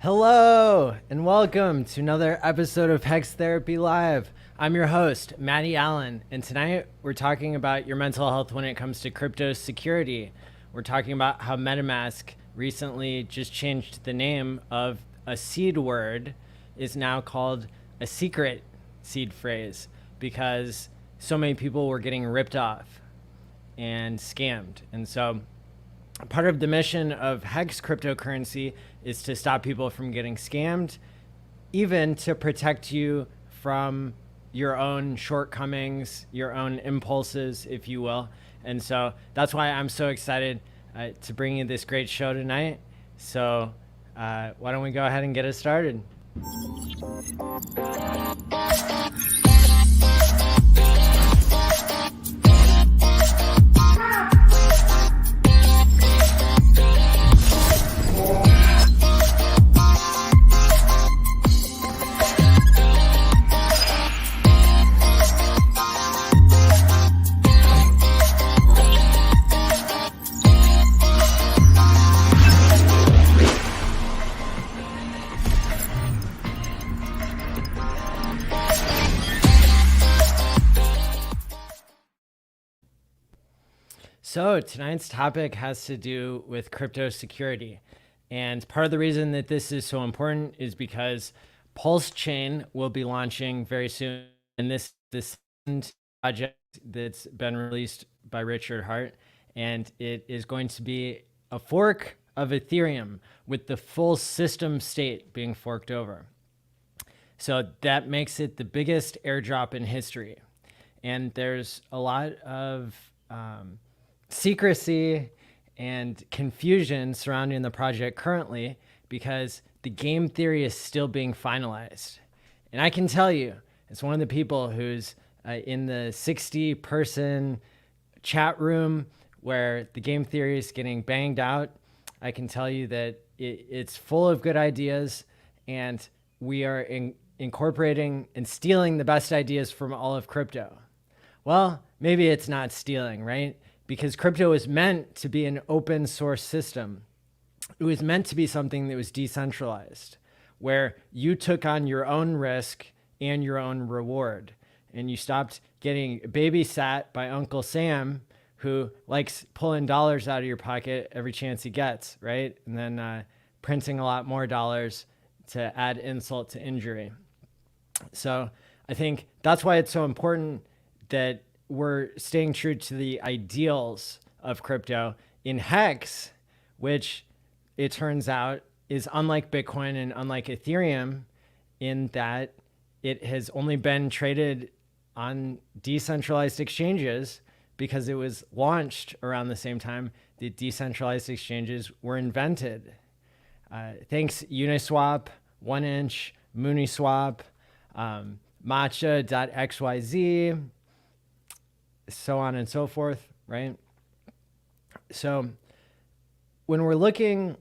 Hello, and welcome to another episode of HEX Therapy Live. I'm your host, Matty ALLin, and tonight we're talking about your mental health when it comes to crypto security. We're talking about how MetaMask recently just changed the name of a seed word, is now called a secret seed phrase, because so many people were getting ripped off and scammed. And so part of the mission of HEX cryptocurrency is to stop people from getting scammed, even to protect you from your own shortcomings, your own impulses, if you will. And so that's why I'm so excited to bring you this great show tonight. So why don't we go ahead and get it started? So tonight's topic has to do with crypto security. And part of the reason that this is so important is because Pulse Chain will be launching very soon. And this project that's been released by Richard Hart. And it is going to be a fork of Ethereum with the full system state being forked over. So that makes it the biggest airdrop in history. And there's a lot of secrecy and confusion surrounding the project currently because the game theory is still being finalized. And I can tell you, as one of the people who's in the 60-person chat room where the game theory is getting banged out, I can tell you that it's full of good ideas, and we are incorporating and stealing the best ideas from all of crypto. Well, maybe it's not stealing, right? Because crypto is meant to be an open source system. It was meant to be something that was decentralized, where you took on your own risk and your own reward. And you stopped getting babysat by Uncle Sam, who likes pulling dollars out of your pocket every chance he gets, right? And then printing a lot more dollars to add insult to injury. So I think that's why it's so important that we're staying true to the ideals of crypto in HEX, which it turns out is unlike Bitcoin and unlike Ethereum in that it has only been traded on decentralized exchanges because it was launched around the same time the decentralized exchanges were invented. Thanks Uniswap, 1inch, Mooniswap, Matcha.xyz, so on and so forth, right? So when we're looking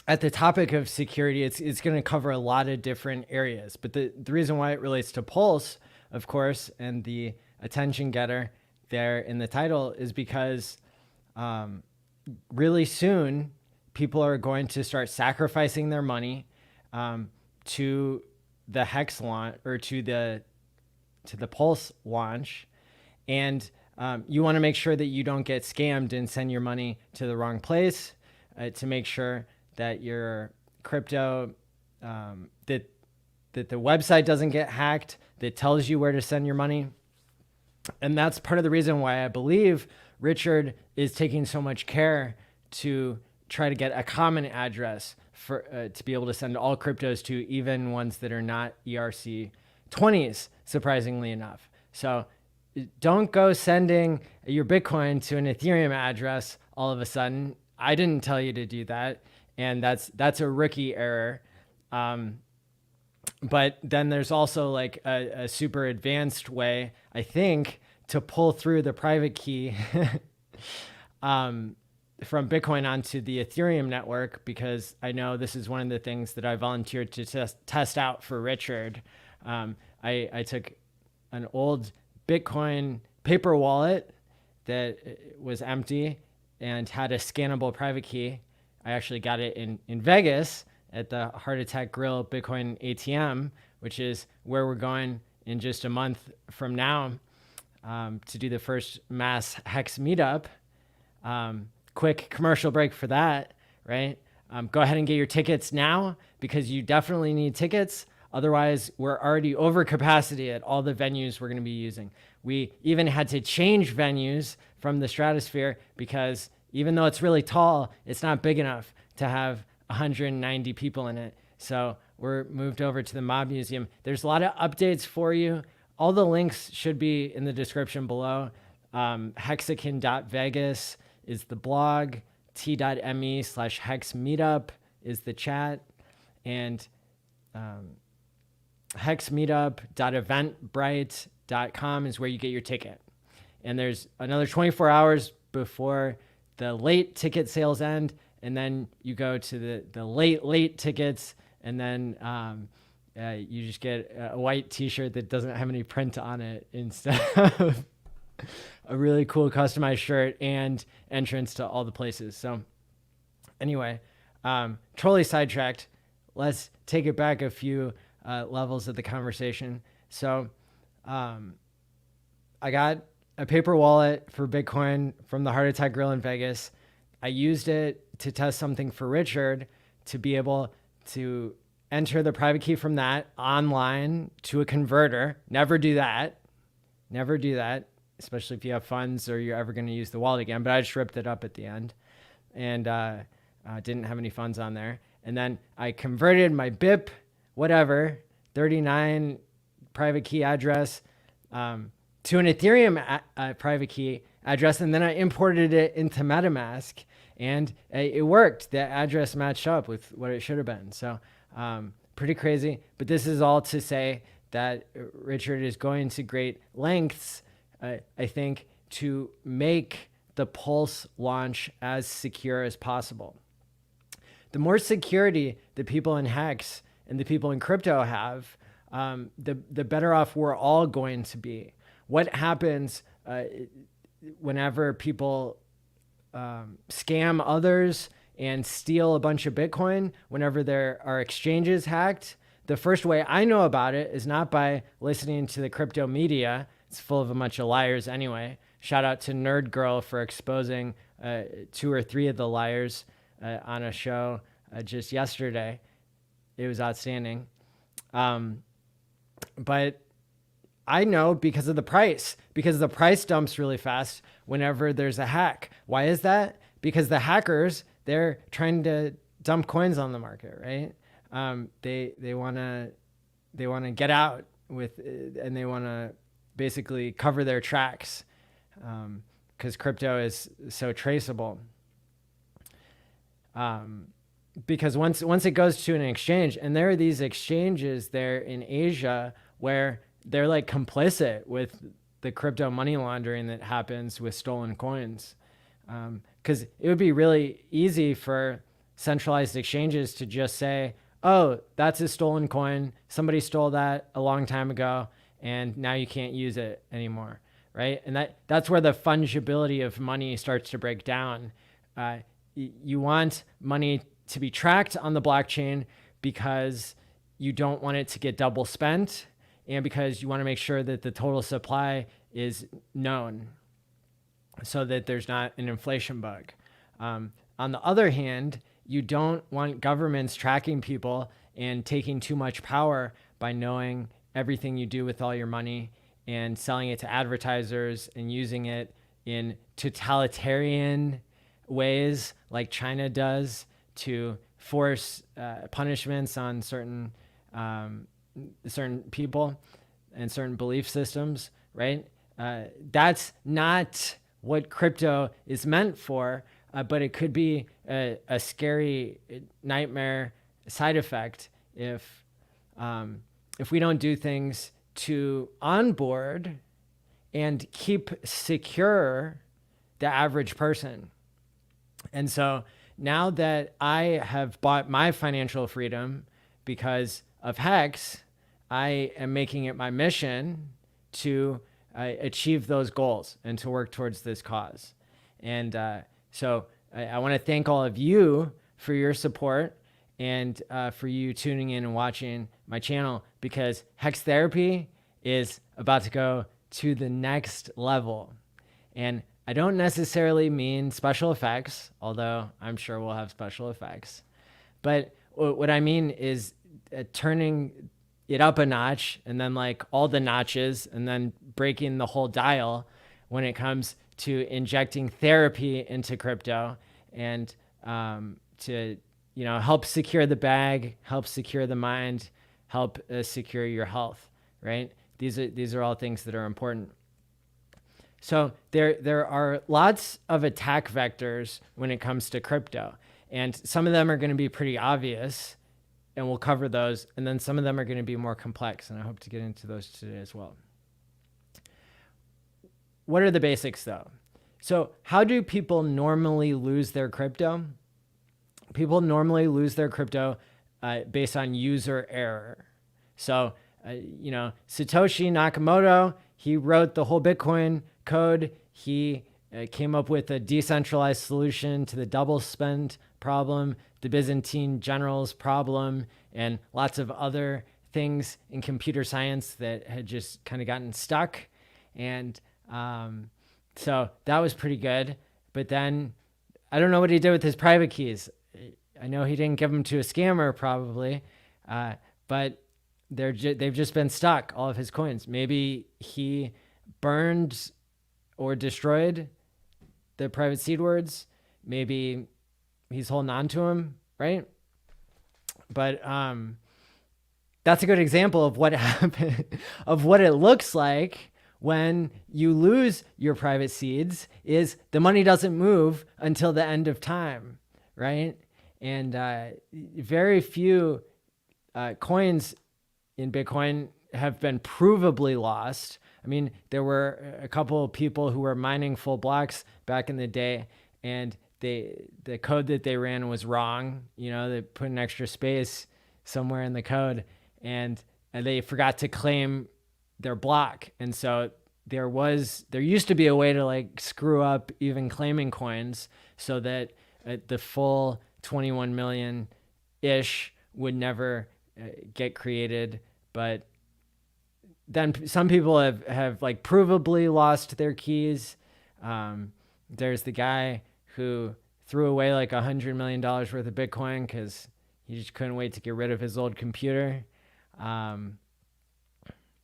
at the topic of security, it's going to cover a lot of different areas. But the reason why it relates to Pulse, of course, and the attention getter there in the title is because really soon people are going to start sacrificing their money to the HEX launch or to the Pulse launch. And you want to make sure that you don't get scammed and send your money to the wrong place to make sure that your crypto, that the website doesn't get hacked, that tells you where to send your money. And that's part of the reason why I believe Richard is taking so much care to try to get a common address for to be able to send all cryptos to, even ones that are not ERC20s, surprisingly enough. So don't go sending your Bitcoin to an Ethereum address all of a sudden. I didn't tell you to do that. And that's a rookie error. But then there's also like a super advanced way, I think, to pull through the private key from Bitcoin onto the Ethereum network, because I know this is one of the things that I volunteered to test out for Richard. I took an old Bitcoin paper wallet that was empty and had a scannable private key. I actually got it in Vegas at the Heart Attack Grill Bitcoin ATM, which is where we're going in just a month from now to do the first mass HEX meetup. Quick commercial break for that, right? Go ahead and get your tickets now because you definitely need tickets. Otherwise, we're already over capacity at all the venues we're going to be using. We even had to change venues from the Stratosphere because even though it's really tall, it's not big enough to have 190 people in it. So we're moved over to the Mob Museum. There's a lot of updates for you. All the links should be in the description below. Hexakin.Vegas is the blog. T.me/hex meetup is the chat. And hexmeetup.eventbrite.com is where you get your ticket. And there's another 24 hours before the late ticket sales end. And then you go to the late tickets. And then you just get a white t-shirt that doesn't have any print on it instead of a really cool customized shirt and entrance to all the places. So anyway, totally sidetracked. Let's take it back a few levels of the conversation. So I got a paper wallet for Bitcoin from the Heart Attack Grill in Vegas. I used it to test something for Richard to be able to enter the private key from that online to a converter. Never do that. Never do that, especially if you have funds or you're ever going to use the wallet again. But I just ripped it up at the end and didn't have any funds on there. And then I converted my BIP, whatever, 39 private key address to an Ethereum private key address. And then I imported it into MetaMask and it worked. The address matched up with what it should have been. So pretty crazy. But this is all to say that Richard is going to great lengths, I think, to make the Pulse launch as secure as possible. The more security the people in HEX and the people in crypto have, the better off we're all going to be. What happens whenever people scam others and steal a bunch of Bitcoin, whenever there are exchanges hacked? The first way I know about it is not by listening to the crypto media. It's full of a bunch of liars anyway. Shout out to Nerd Girl for exposing 2 or 3 of the liars on a show just yesterday. It was outstanding. But I know because of the price dumps really fast whenever there's a hack. Why is that? Because the hackers, they're trying to dump coins on the market, right? They want to get out with, and they want to basically cover their tracks because crypto is so traceable. Because once it goes to an exchange, and there are these exchanges there in Asia where they're like complicit with the crypto money laundering that happens with stolen coins. Because it would be really easy for centralized exchanges to just say, oh, that's a stolen coin. Somebody stole that a long time ago, and now you can't use it anymore, right? And that's where the fungibility of money starts to break down. You want money to be tracked on the blockchain because you don't want it to get double spent, and because you want to make sure that the total supply is known so that there's not an inflation bug. On the other hand, you don't want governments tracking people and taking too much power by knowing everything you do with all your money and selling it to advertisers and using it in totalitarian ways like China does to force punishments on certain people and certain belief systems, right? That's not what crypto is meant for, but it could be a scary nightmare side effect if we don't do things to onboard and keep secure the average person. And so now that I have bought my financial freedom because of HEX, I am making it my mission to achieve those goals and to work towards this cause. And so I want to thank all of you for your support. and for you tuning in and watching my channel, because Hex Therapy is about to go to the next level. And I don't necessarily mean special effects, although I'm sure we'll have special effects. But what I mean is turning it up a notch, and then like all the notches, and then breaking the whole dial when it comes to injecting therapy into crypto, and to help secure the bag, help secure the mind, help secure your health. Right? These are all things that are important. So there are lots of attack vectors when it comes to crypto, and some of them are going to be pretty obvious, and we'll cover those. And then some of them are going to be more complex, and I hope to get into those today as well. What are the basics though? So how do people normally lose their crypto? People normally lose their crypto based on user error. So, Satoshi Nakamoto, he wrote the whole Bitcoin code. He came up with a decentralized solution to the double spend problem, the Byzantine generals problem, and lots of other things in computer science that had just kind of gotten stuck. And so that was pretty good. But then I don't know what he did with his private keys. I know he didn't give them to a scammer probably, but they've just been stuck, all of his coins. Maybe he burned or destroyed the private seed words. Maybe he's holding on to them, right? But that's a good example of what happened, of what it looks like when you lose your private seeds, is the money doesn't move until the end of time, right? And very few coins in Bitcoin have been provably lost. I mean, there were a couple of people who were mining full blocks back in the day, and the code that they ran was wrong. They put an extra space somewhere in the code, and they forgot to claim their block. And so there used to be a way to like screw up even claiming coins so that the full 21 million ish would never get created. But then some people have like provably lost their keys. There's the guy who threw away like $100 million worth of Bitcoin because he just couldn't wait to get rid of his old computer.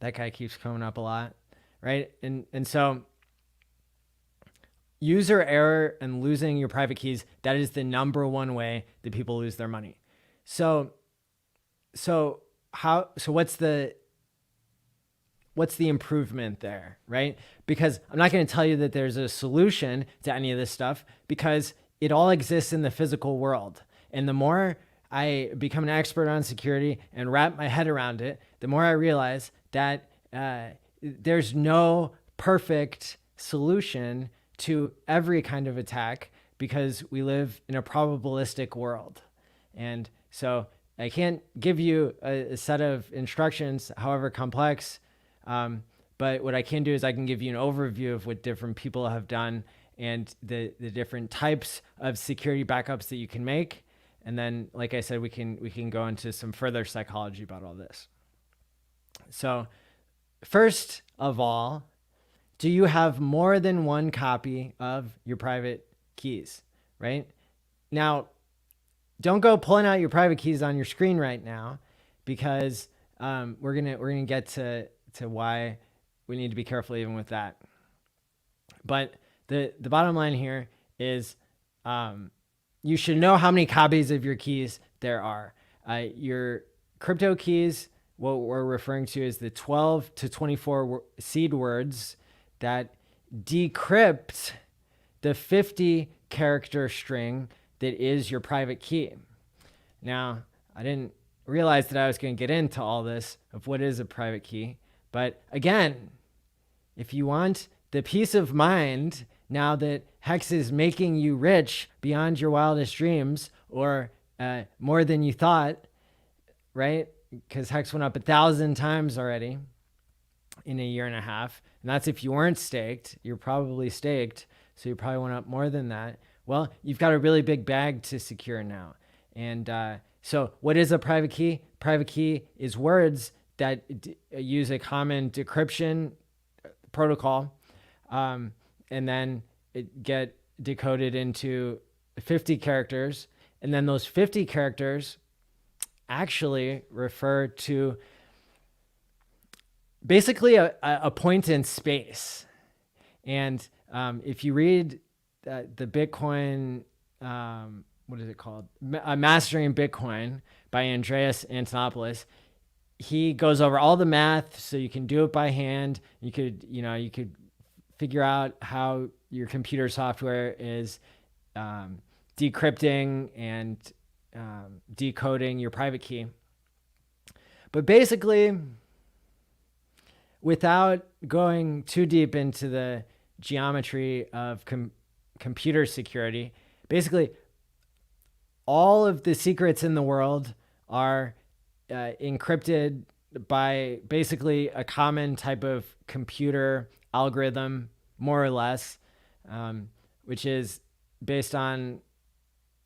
That guy keeps coming up a lot, right? And so user error and losing your private keys, that is the number one way that people lose their money. So what's the improvement there, right? Because I'm not going to tell you that there's a solution to any of this stuff, because it all exists in the physical world. And the more I become an expert on security and wrap my head around it, the more I realize that there's no perfect solution to every kind of attack, because we live in a probabilistic world. And so I can't give you a set of instructions, however complex, but what I can do is I can give you an overview of what different people have done and the different types of security backups that you can make. And then, like I said, we can go into some further psychology about all this. So first of all, do you have more than one copy of your private keys, right? Now, don't go pulling out your private keys on your screen right now, because we're gonna get to why we need to be careful even with that. But the bottom line here is you should know how many copies of your keys there are. Your crypto keys, what we're referring to is the 12 to 24 seed words that decrypt the 50 character string that is your private key. Now, I didn't realize that I was going to get into all this of what is a private key. But again, if you want the peace of mind now that HEX is making you rich beyond your wildest dreams, or more than you thought, right? Because HEX went up 1,000 times already in a year and a half. And that's if you weren't staked. You're probably staked, so you probably went up more than that. Well, you've got a really big bag to secure now. And so what is a private key? Private key is words that use a common decryption protocol, and then it get decoded into 50 characters. And then those 50 characters actually refer to basically a point in space. And if you read the Bitcoin, what is it called? Mastering Bitcoin by Andreas Antonopoulos, he goes over all the math so you can do it by hand. You could figure out how your computer software is decrypting and decoding your private key. But basically, without going too deep into the geometry of computer security, basically all of the secrets in the world are encrypted by basically a common type of computer algorithm, more or less, which is based on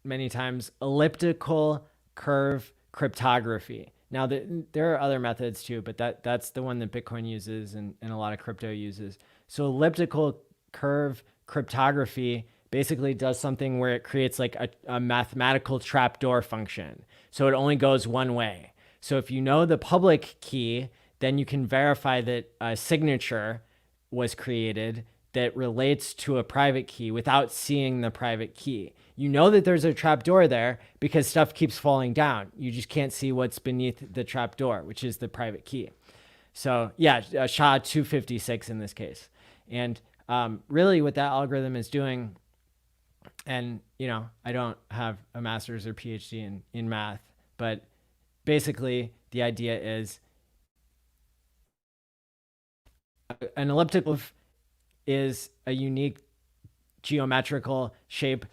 many times elliptical curve cryptography. Now, there are other methods too, but that's the one that Bitcoin uses and a lot of crypto uses. So elliptical curve cryptography basically does something where it creates like a mathematical trapdoor function. So it only goes one way. So if you know the public key, then you can verify that a signature was created that relates to a private key without seeing the private key. You know that there's a trapdoor there because stuff keeps falling down. You just can't see what's beneath the trapdoor, which is the private key. So yeah, SHA-256 in this case. And really what that algorithm is doing, and I don't have a master's or PhD in math, but basically the idea is an elliptical is a unique geometrical shape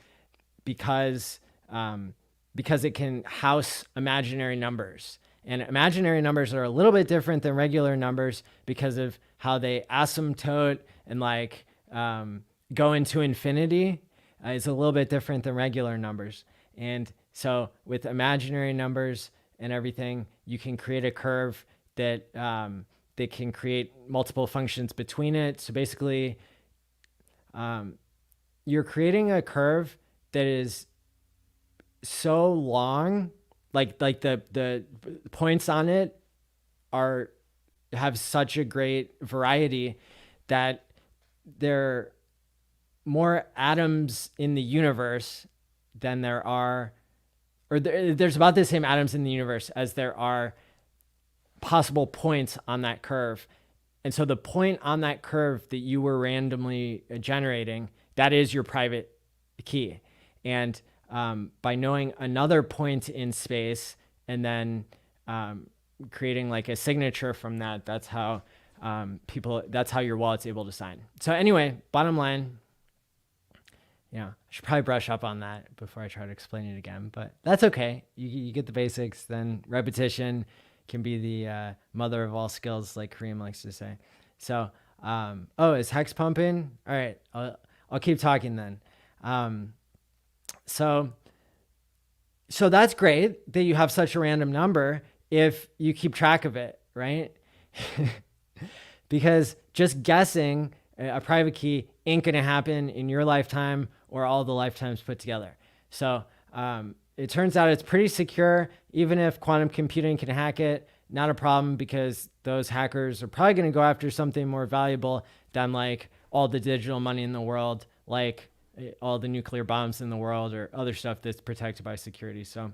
because it can house imaginary numbers. And imaginary numbers are a little bit different than regular numbers because of how they asymptote and go into infinity. It's a little bit different than regular numbers. And so with imaginary numbers and everything, you can create a curve that can create multiple functions between it. So basically, you're creating a curve that is so long, like the points on it have such a great variety that there are more atoms in the universe than there are, or there's about the same atoms in the universe as there are possible points on that curve. And so the point on that curve that you were randomly generating, that is your private key. And by knowing another point in space and then creating like a signature from that, that's how your wallet's able to sign. So anyway, bottom line, I should probably brush up on that before I try to explain it again, but that's okay. You get the basics, then repetition can be the mother of all skills, like Kareem likes to say. So, is HEX pumping? All right, I'll keep talking then. So that's great that you have such a random number if you keep track of it, right? Because just guessing a private key ain't gonna happen in your lifetime or all the lifetimes put together. So it turns out it's pretty secure, even if quantum computing can hack it. Not a problem, because those hackers are probably going to go after something more valuable than like all the digital money in the world, like all the nuclear bombs in the world or other stuff that's protected by security. So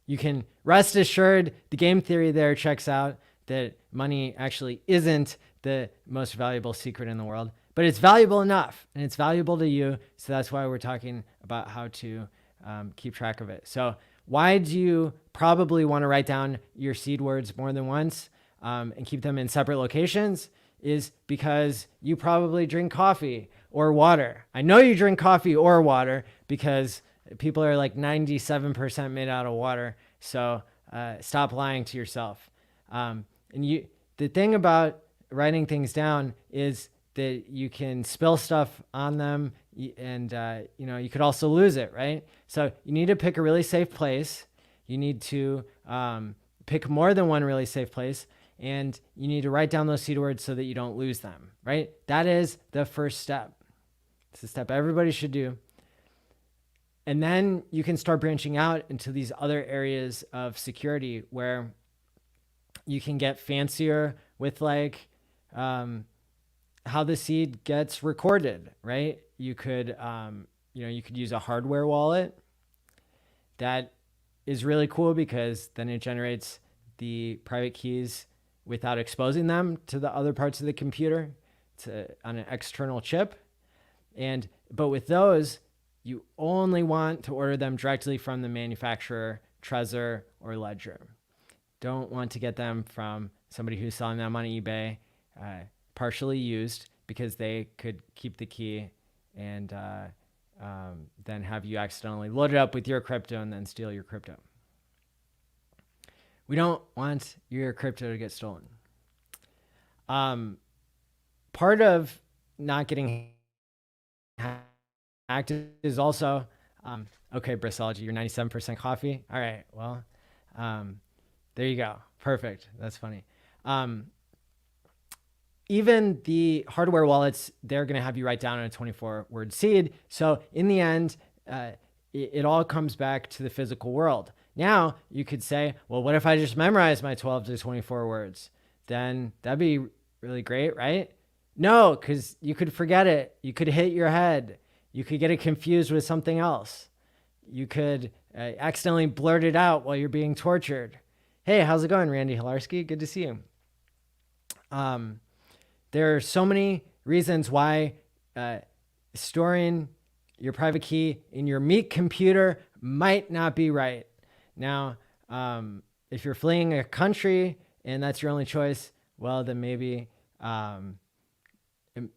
you can rest assured the game theory there checks out, that money actually isn't the most valuable secret in the world, but it's valuable enough and it's valuable to you. So that's why we're talking about how to keep track of it. So why do you probably want to write down your seed words more than once and keep them in separate locations? Is because you probably drink coffee or water. I know you drink coffee or water because people are like 97% made out of water. So stop lying to yourself. The thing about writing things down is that you can spill stuff on them. you could also lose it, right? So you need to pick a really safe place. You need to pick more than one really safe place, and you need to write down those seed words so that you don't lose them, right? That is the first step. It's a step everybody should do. And then you can start branching out into these other areas of security where you can get fancier with how the seed gets recorded, right? You could use a hardware wallet. That is really cool because then it generates the private keys without exposing them to the other parts of the computer. It's on an external chip. But with those, you only want to order them directly from the manufacturer, Trezor or Ledger. Don't want to get them from somebody who's selling them on eBay, partially used, because they could keep the key and then have you accidentally load it up with your crypto and then steal your crypto. We don't want your crypto to get stolen. Part of not getting hacked is also, okay, Bristology, you're 97% coffee. All right, well, there you go. Perfect. That's funny. Even the hardware wallets, they're going to have you write down a 24-word seed. So in the end, it all comes back to the physical world. Now you could say, well, what if I just memorize my 12 to 24 words? Then that'd be really great, right? No, because you could forget it. You could hit your head. You could get it confused with something else. You could accidentally blurt it out while you're being tortured. Hey, how's it going, Randy Hilarski? Good to see you. There are so many reasons why storing your private key in your meat computer might not be right. Now, if you're fleeing a country and that's your only choice, well, then maybe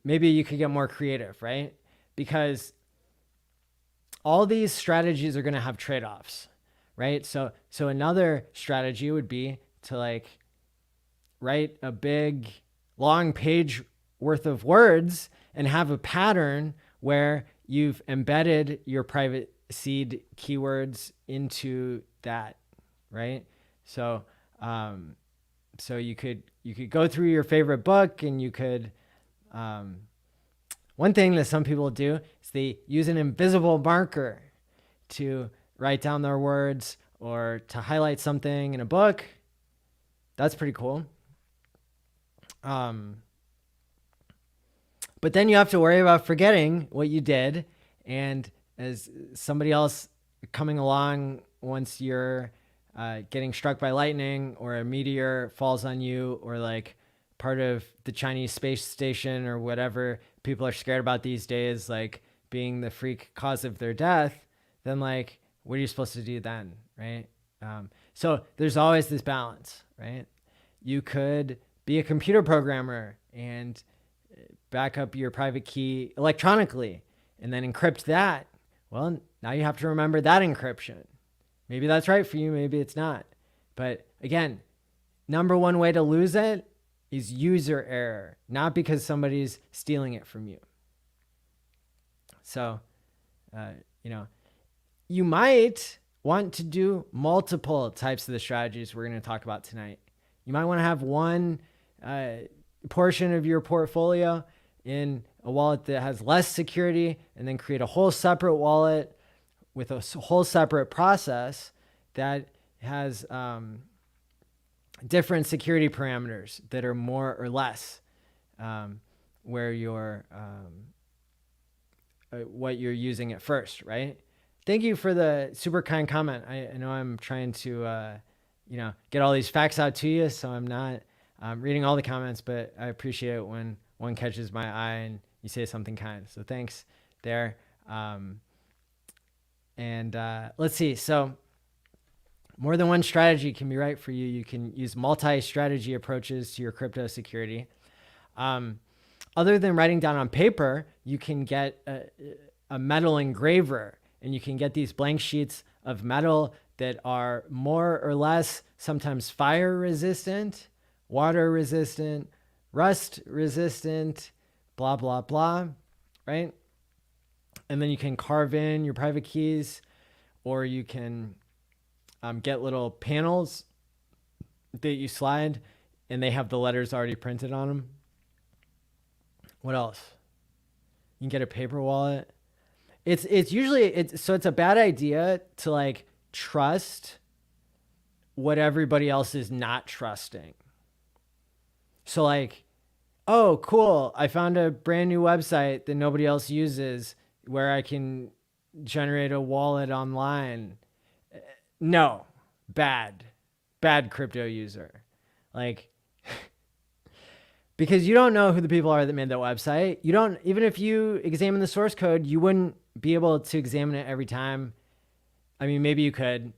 you could get more creative, right? Because all these strategies are going to have trade-offs, right? So another strategy would be to write a big long page worth of words and have a pattern where you've embedded your private seed keywords into that, right? So you could go through your favorite book, and you could, one thing that some people do is they use an invisible marker to write down their words or to highlight something in a book. That's pretty cool. But then you have to worry about forgetting what you did, and as somebody else coming along once you're getting struck by lightning or a meteor falls on you, or part of the Chinese space station or whatever people are scared about these days, being the freak cause of their death, then what are you supposed to do then, right? So there's always this balance, right? You could be a computer programmer and back up your private key electronically and then encrypt that. Well, now you have to remember that encryption. Maybe that's right for you, maybe it's not. But again, number one way to lose it is user error, not because somebody's stealing it from you. So, you might want to do multiple types of the strategies we're going to talk about tonight. You might want to have one portion of your portfolio in a wallet that has less security, and then create a whole separate wallet with a whole separate process that has different security parameters that are more or less where you're what you're using at first, right? Thank you for the super kind comment. I know I'm trying to get all these facts out to you, so I'm not reading all the comments, but I appreciate it when one catches my eye and you say something kind. So thanks there. Let's see. So more than one strategy can be right for you. You can use multi-strategy approaches to your crypto security. Other than writing down on paper, you can get a metal engraver, and you can get these blank sheets of metal that are more or less sometimes fire resistant, water resistant, rust resistant, blah, blah, blah, right? and then you can carve in your private keys, or you can get little panels that you slide, and they have the letters already printed on them. What else? You can get a paper wallet. It's a bad idea to like trust what everybody else is not trusting. So like, oh, cool, I found a brand new website that nobody else uses where I can generate a wallet online. No, bad crypto user. Like, because you don't know who the people are that made that website. You don't, even if you examine the source code, you wouldn't be able to examine it every time. I mean, maybe you could.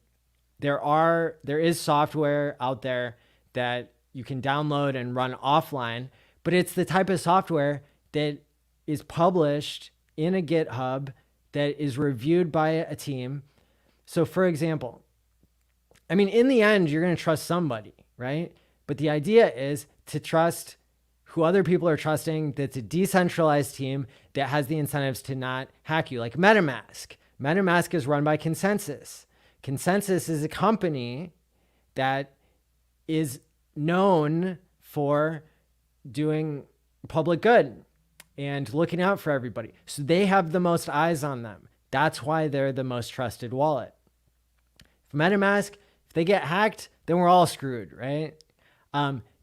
There is software out there that you can download and run offline, but it's the type of software that is published in a GitHub that is reviewed by a team. So for example, I mean, in the end, you're going to trust somebody, right? But the idea is to trust who other people are trusting, that's a decentralized team that has the incentives to not hack you, like MetaMask. MetaMask is run by Consensus. Consensus is a company that is known for doing public good and looking out for everybody. So they have the most eyes on them. That's why they're the most trusted wallet. For MetaMask, if they get hacked, then we're all screwed, right?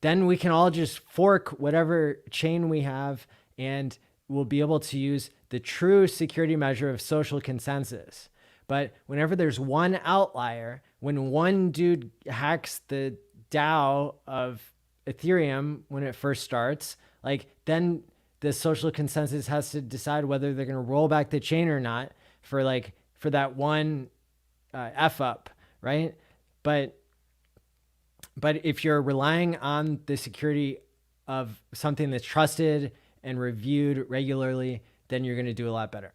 Then we can all just fork whatever chain we have, and we'll be able to use the true security measure of social consensus. But whenever there's one outlier, when one dude hacks the DAO of Ethereum when it first starts, like then the social consensus has to decide whether they're going to roll back the chain or not for that one F up, right? But if you're relying on the security of something that's trusted and reviewed regularly, then you're going to do a lot better.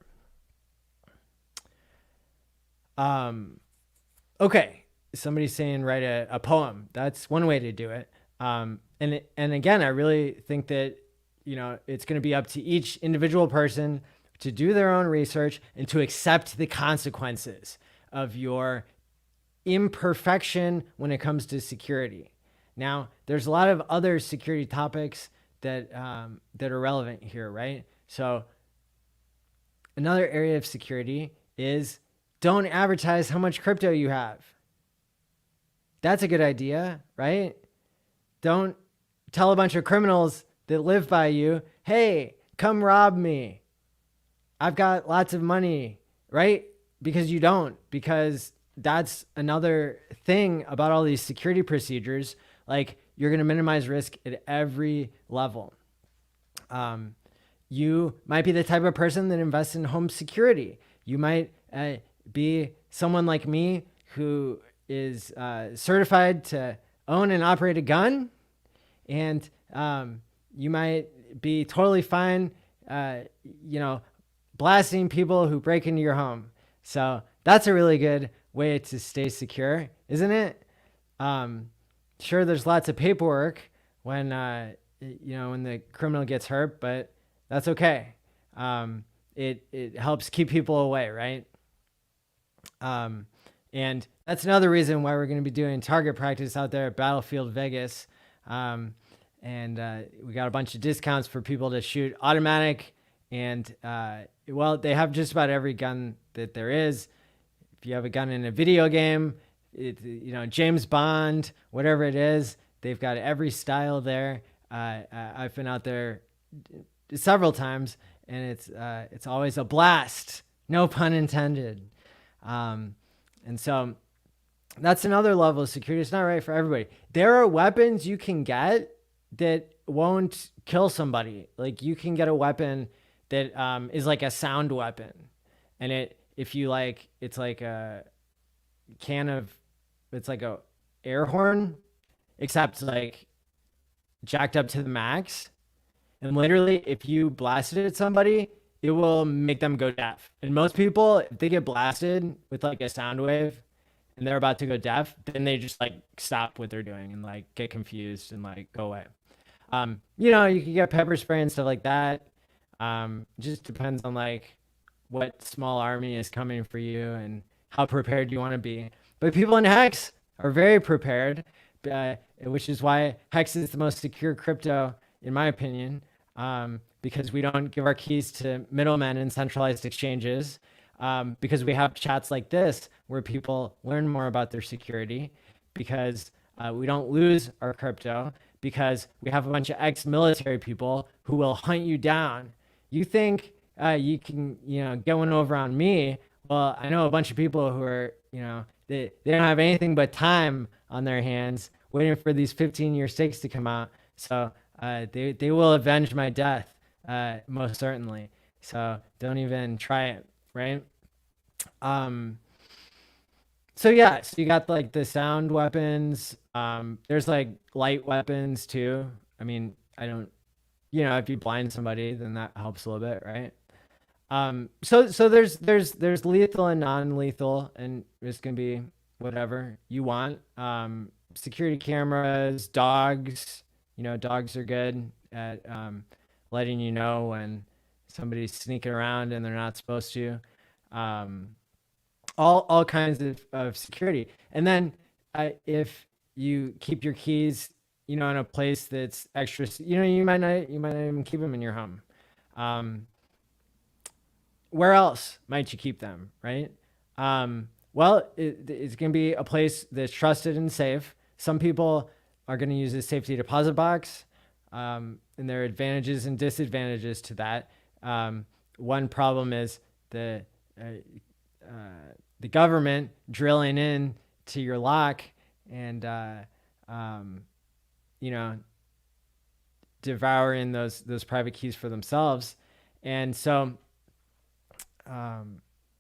Okay. Somebody's saying write a poem. That's one way to do it. And again, I really think that, it's going to be up to each individual person to do their own research and to accept the consequences of your imperfection when it comes to security. Now, there's a lot of other security topics that are relevant here, right? So another area of security is don't advertise how much crypto you have. That's a good idea, right? Don't tell a bunch of criminals that live by you, hey, come rob me. I've got lots of money, right? Because you don't, because that's another thing about all these security procedures. Like, you're going to minimize risk at every level. You might be the type of person that invests in home security. You might be someone like me who is certified to own and operate a gun. And you might be totally fine, blasting people who break into your home. So that's a really good way to stay secure, isn't it? Sure, there's lots of paperwork when the criminal gets hurt, but that's okay. It helps keep people away, right? And that's another reason why we're going to be doing target practice out there at Battlefield Vegas. And we got a bunch of discounts for people to shoot automatic. And they have just about every gun that there is. If you have a gun in a video game, James Bond, whatever it is, they've got every style there. I've been out there several times, and it's always a blast. No pun intended. And so that's another level of security. It's not right for everybody. There are weapons you can get that won't kill somebody. Like, you can get a weapon that is like a sound weapon, and it's like a can of, it's like a air horn, except like jacked up to the max. And literally, if you blasted it at somebody, it will make them go deaf. And most people, if they get blasted with like a sound wave and they're about to go deaf, then they just like stop what they're doing and like get confused and like go away. You can get pepper spray and stuff like that. Just depends on like what small army is coming for you and how prepared you want to be. But people in HEX are very prepared, which is why HEX is the most secure crypto, in my opinion, because we don't give our keys to middlemen and centralized exchanges, because we have chats like this where people learn more about their security, because we don't lose our crypto, because we have a bunch of ex-military people who will hunt you down. You think you can, get one over on me? Well, I know a bunch of people who are, they don't have anything but time on their hands waiting for these 15-year stakes to come out. So they will avenge my death, most certainly. So don't even try it, right? So yeah, so you got like the sound weapons. There's like light weapons too. I mean, I don't, if you blind somebody, then that helps a little bit, right? So there's lethal and non-lethal, and it's gonna be whatever you want. Security cameras, dogs. Dogs are good at letting you know when somebody's sneaking around and they're not supposed to. All kinds of security. And then if you keep your keys, in a place that's extra, you might not even keep them in your home. Where else might you keep them, right? Well, it's going to be a place that's trusted and safe. Some people are going to use a safety deposit box, and there are advantages and disadvantages to that. One problem is the government drilling in to your lock and devouring those private keys for themselves. And so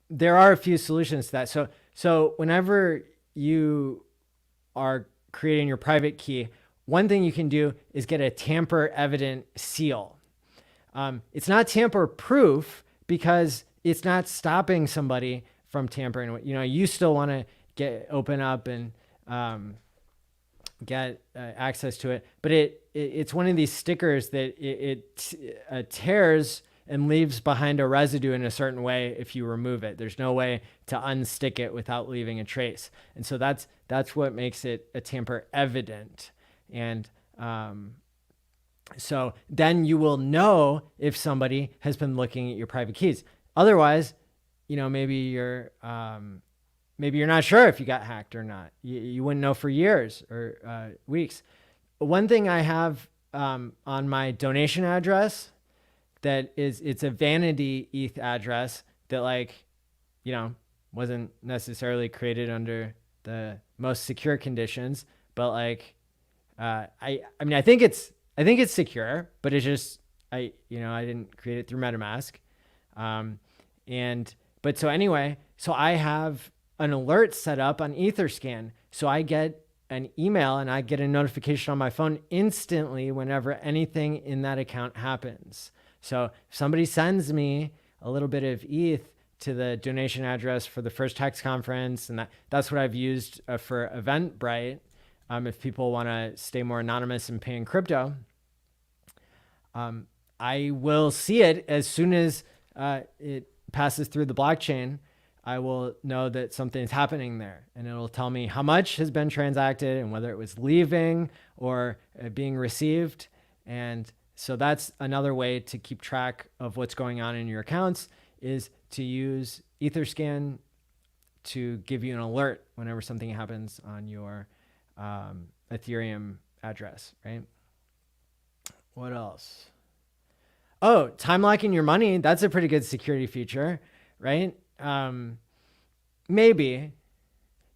there are a few solutions to that. So whenever you are creating your private key, one thing you can do is get a tamper evident seal. It's not tamper proof because it's not stopping somebody from tampering. You still want to open up and get access to it, but it's one of these stickers that it tears and leaves behind a residue in a certain way if you remove it. There's no way to unstick it without leaving a trace. And so that's what makes it a tamper evident. And so then you will know if somebody has been looking at your private keys. Otherwise, maybe you're not sure if you got hacked or not. You wouldn't know for years or weeks. One thing I have on my donation address it's a vanity ETH address that wasn't necessarily created under the most secure conditions, but I think it's secure, but it's just I didn't create it through MetaMask. So I have an alert set up on Etherscan. So I get an email and I get a notification on my phone instantly whenever anything in that account happens. So if somebody sends me a little bit of ETH to the donation address for the first HEX conference, and that's what I've used for Eventbrite, if people want to stay more anonymous and pay in crypto, I will see it as soon as it passes through the blockchain. I will know that something is happening there, and it'll tell me how much has been transacted and whether it was leaving or being received. And so that's another way to keep track of what's going on in your accounts, is to use Etherscan to give you an alert whenever something happens on your Ethereum address, right? What else? Oh, time locking your money. That's a pretty good security feature, right? Maybe,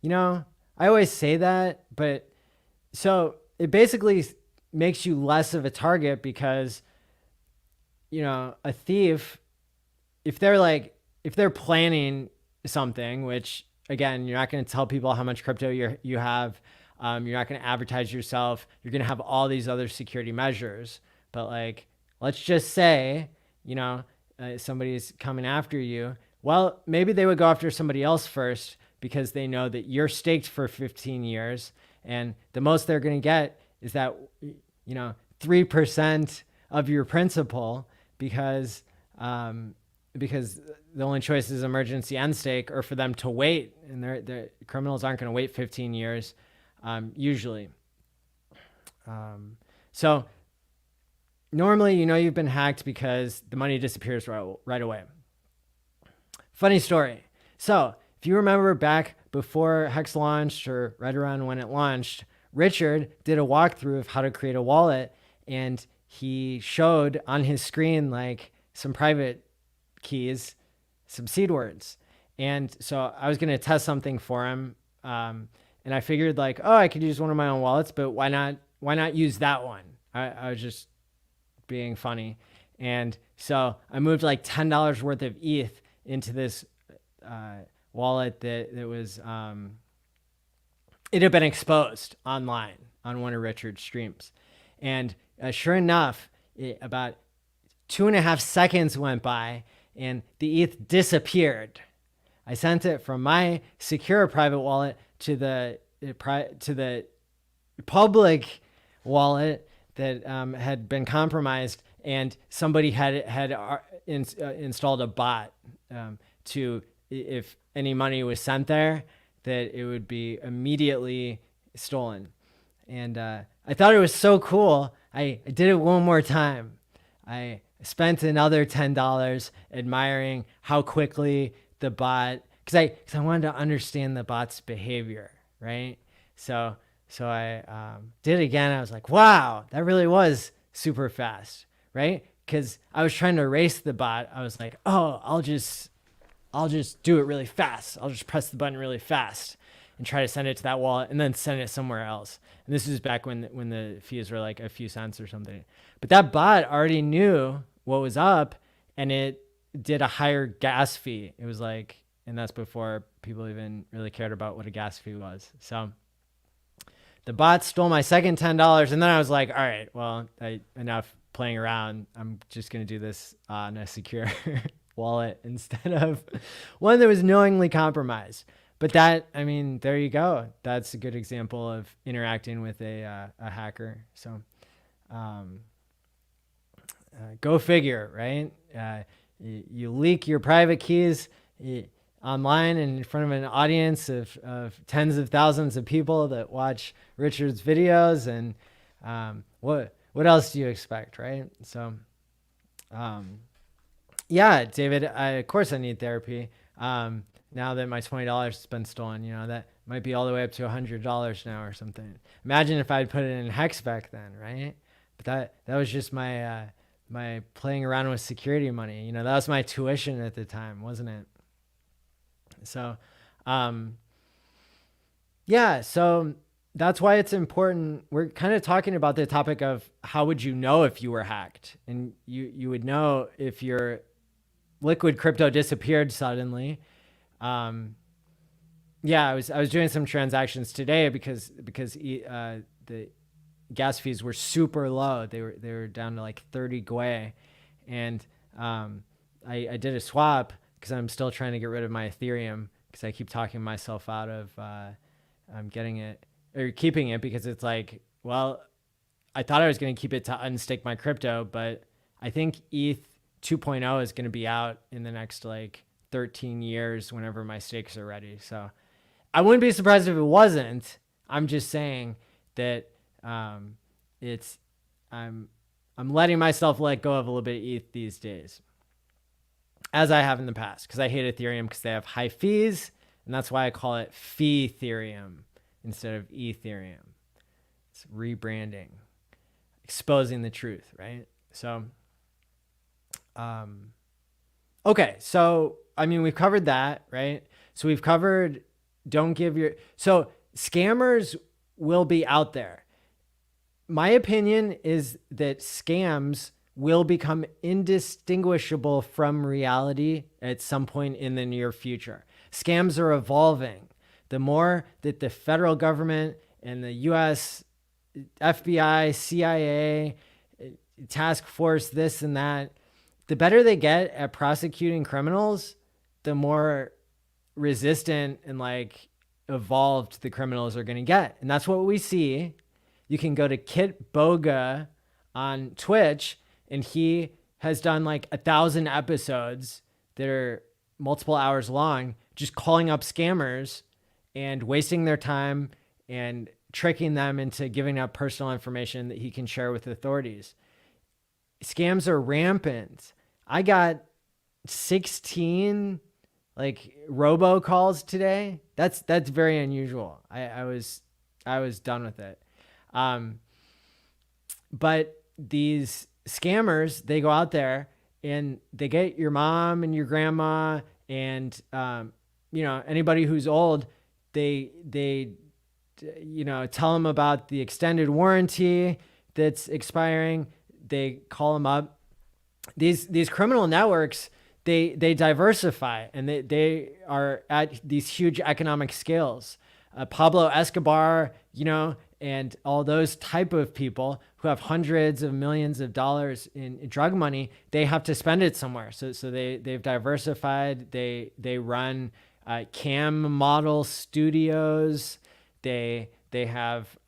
I always say that, but so it basically makes you less of a target because, a thief, if they're planning something, which again, you're not going to tell people how much crypto you have. You're not going to advertise yourself. You're going to have all these other security measures, but let's just say, somebody's coming after you. Well, maybe they would go after somebody else first because they know that you're staked for 15 years. And the most they're going to get is that, 3% of your principal because, because the only choice is emergency end stake, or for them to wait, and the criminals aren't going to wait 15 years usually. So normally, you've been hacked because the money disappears right away. Funny story. So if you remember back before HEX launched, or right around when it launched, Richard did a walkthrough of how to create a wallet, and he showed on his screen like some private keys, some seed words. And so I was going to test something for him. And I figured like, I could use one of my own wallets, but why not use that one? I was just being funny. And so I moved like $10 worth of ETH into this wallet that was, it had been exposed online on one of Richard's streams. And sure enough, about 2.5 seconds went by and the ETH disappeared. I sent it from my secure private wallet to the public wallet that had been compromised, and somebody had installed a bot to, if any money was sent there, that it would be immediately stolen. And I thought it was so cool. I did it one more time. I spent another $10 admiring how quickly the bot, because I wanted to understand the bot's behavior, right? So I did it again. I was like, wow, that really was super fast, right? Because I was trying to erase the bot. I was like, I'll just do it really fast. I'll just press the button really fast and try to send it to that wallet and then send it somewhere else. And this is back when the fees were like a few cents or something. But that bot already knew what was up, and it did a higher gas fee. It was like, and that's before people even really cared about what a gas fee was. So the bot stole my second $10, and then I was like, all right, well, enough playing around. I'm just going to do this on a secure wallet instead of one that was knowingly compromised. But there you go. That's a good example of interacting with a hacker. So go figure, right? You leak your private keys online and in front of an audience of tens of thousands of people that watch Richard's videos, and what else do you expect, right? So yeah, David, of course I need therapy. Now that my $20 has been stolen, that might be all the way up to $100 now or something. Imagine if I'd put it in HEX back then, right? But that was just my my playing around with security money. That was my tuition at the time, wasn't it? So, yeah, so that's why it's important. We're kind of talking about the topic of how would you know if you were hacked, and you would know if your liquid crypto disappeared suddenly. Yeah, I was doing some transactions today because the gas fees were super low. They were down to like 30 gwei, and I did a swap because I'm still trying to get rid of my Ethereum, because I keep talking myself out of getting it or keeping it, because it's like, well, I thought I was going to keep it to unstake my crypto, but I think ETH 2.0 is going to be out in the next like 13 years whenever my stakes are ready. So I wouldn't be surprised if it wasn't. I'm just saying that I'm letting myself let go of a little bit of ETH these days, as I have in the past, because I hate Ethereum because they have high fees, and that's why I call it Fee-therium instead of Ethereum. It's rebranding, exposing the truth, right? So, okay, so we've covered that, right? So we've covered so scammers will be out there. My opinion is that scams will become indistinguishable from reality at some point in the near future. Scams are evolving. The more that the federal government and the US FBI, CIA, task force, this and that, the better they get at prosecuting criminals, the more resistant and like evolved the criminals are going to get. And that's what we see. You can go to Kit Boga on Twitch, and he has done like 1,000 episodes that are multiple hours long, just calling up scammers and wasting their time and tricking them into giving up personal information that he can share with authorities. Scams are rampant. I got 16 like robocalls today. That's very unusual. I was done with it. But these scammers, they go out there and they get your mom and your grandma and anybody who's old. They tell them about the extended warranty that's expiring. They call them up. These criminal networks, they diversify, and they are at these huge economic scales. Pablo Escobar, and all those type of people who have hundreds of millions of dollars in drug money, they have to spend it somewhere. So they've diversified. They run cam model studios. They have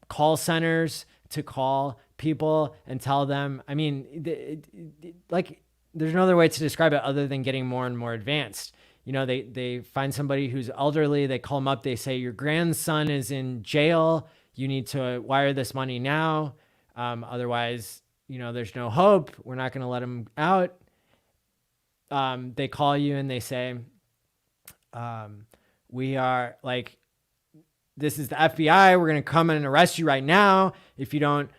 call centers to call people and tell them. I mean, there's no other way to describe it other than getting more and more advanced. They find somebody who's elderly. They call them up. They say, your grandson is in jail. You need to wire this money now. Otherwise, there's no hope. We're not going to let him out. They call you and they say, we are like, this is the FBI. We're going to come and arrest you right now if you don't,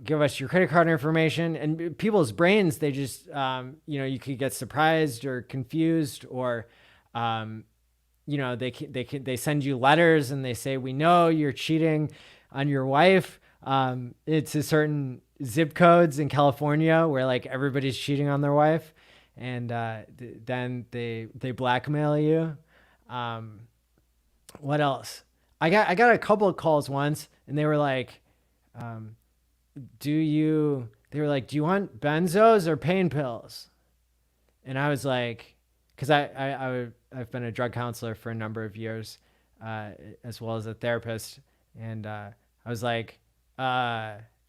give us your credit card information. And people's brains, they just, you could get surprised or confused, or, they send you letters and they say, we know you're cheating on your wife. It's a certain zip codes in California where like everybody's cheating on their wife. And then they blackmail you. What else? I got a couple of calls once, and they were like, do you want benzos or pain pills? And I was like, because I've been a drug counselor for a number of years, as well as a therapist. And I was like,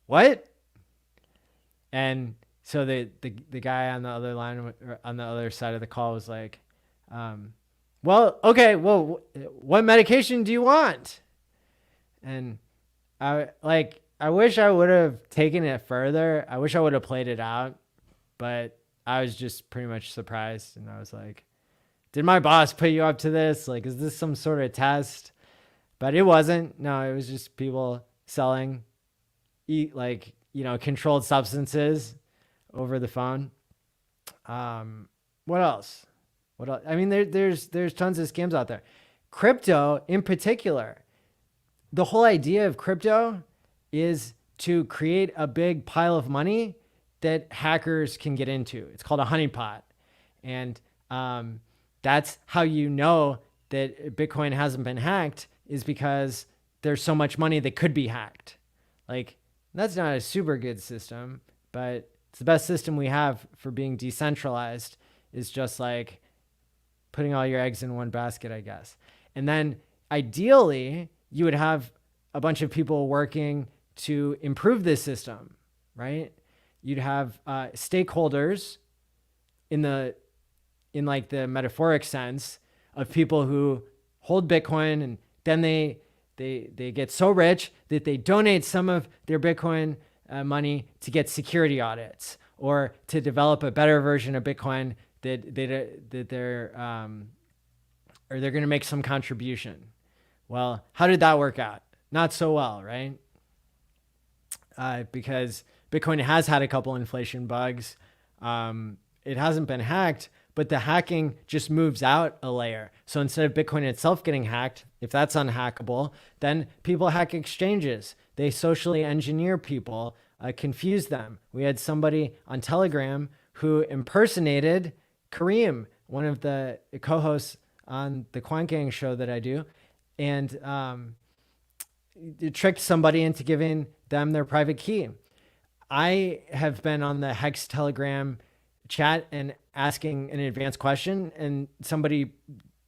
what? And so the guy on the other line, on the other side of the call, was like, okay, what medication do you want? And I wish I would have taken it further. I wish I would have played it out, but I was just pretty much surprised. And I was like, did my boss put you up to this? Like, is this some sort of test? But it wasn't. No, it was just people selling, controlled substances over the phone. What else? I mean, there's tons of scams out there. Crypto in particular. The whole idea of crypto is to create a big pile of money that hackers can get into. It's called a honeypot. And that's how you know that Bitcoin hasn't been hacked, is because there's so much money that could be hacked. Like, that's not a super good system, but it's the best system we have for being decentralized, is just like putting all your eggs in one basket, I guess. And then ideally, you would have a bunch of people working to improve this system, right? You'd have stakeholders in the metaphoric sense of people who hold Bitcoin, and then they get so rich that they donate some of their Bitcoin money to get security audits, or to develop a better version of Bitcoin that they're going to make some contribution. Well, how did that work out? Not so well, right? Because Bitcoin has had a couple inflation bugs. It hasn't been hacked, but the hacking just moves out a layer. So instead of Bitcoin itself getting hacked, if that's unhackable, then people hack exchanges. They socially engineer people, confuse them. We had somebody on Telegram who impersonated Kareem, one of the co-hosts on the Quant Gang show that I do, and it tricked somebody into giving them their private key. I have been on the HEX Telegram chat and asking an advanced question, and somebody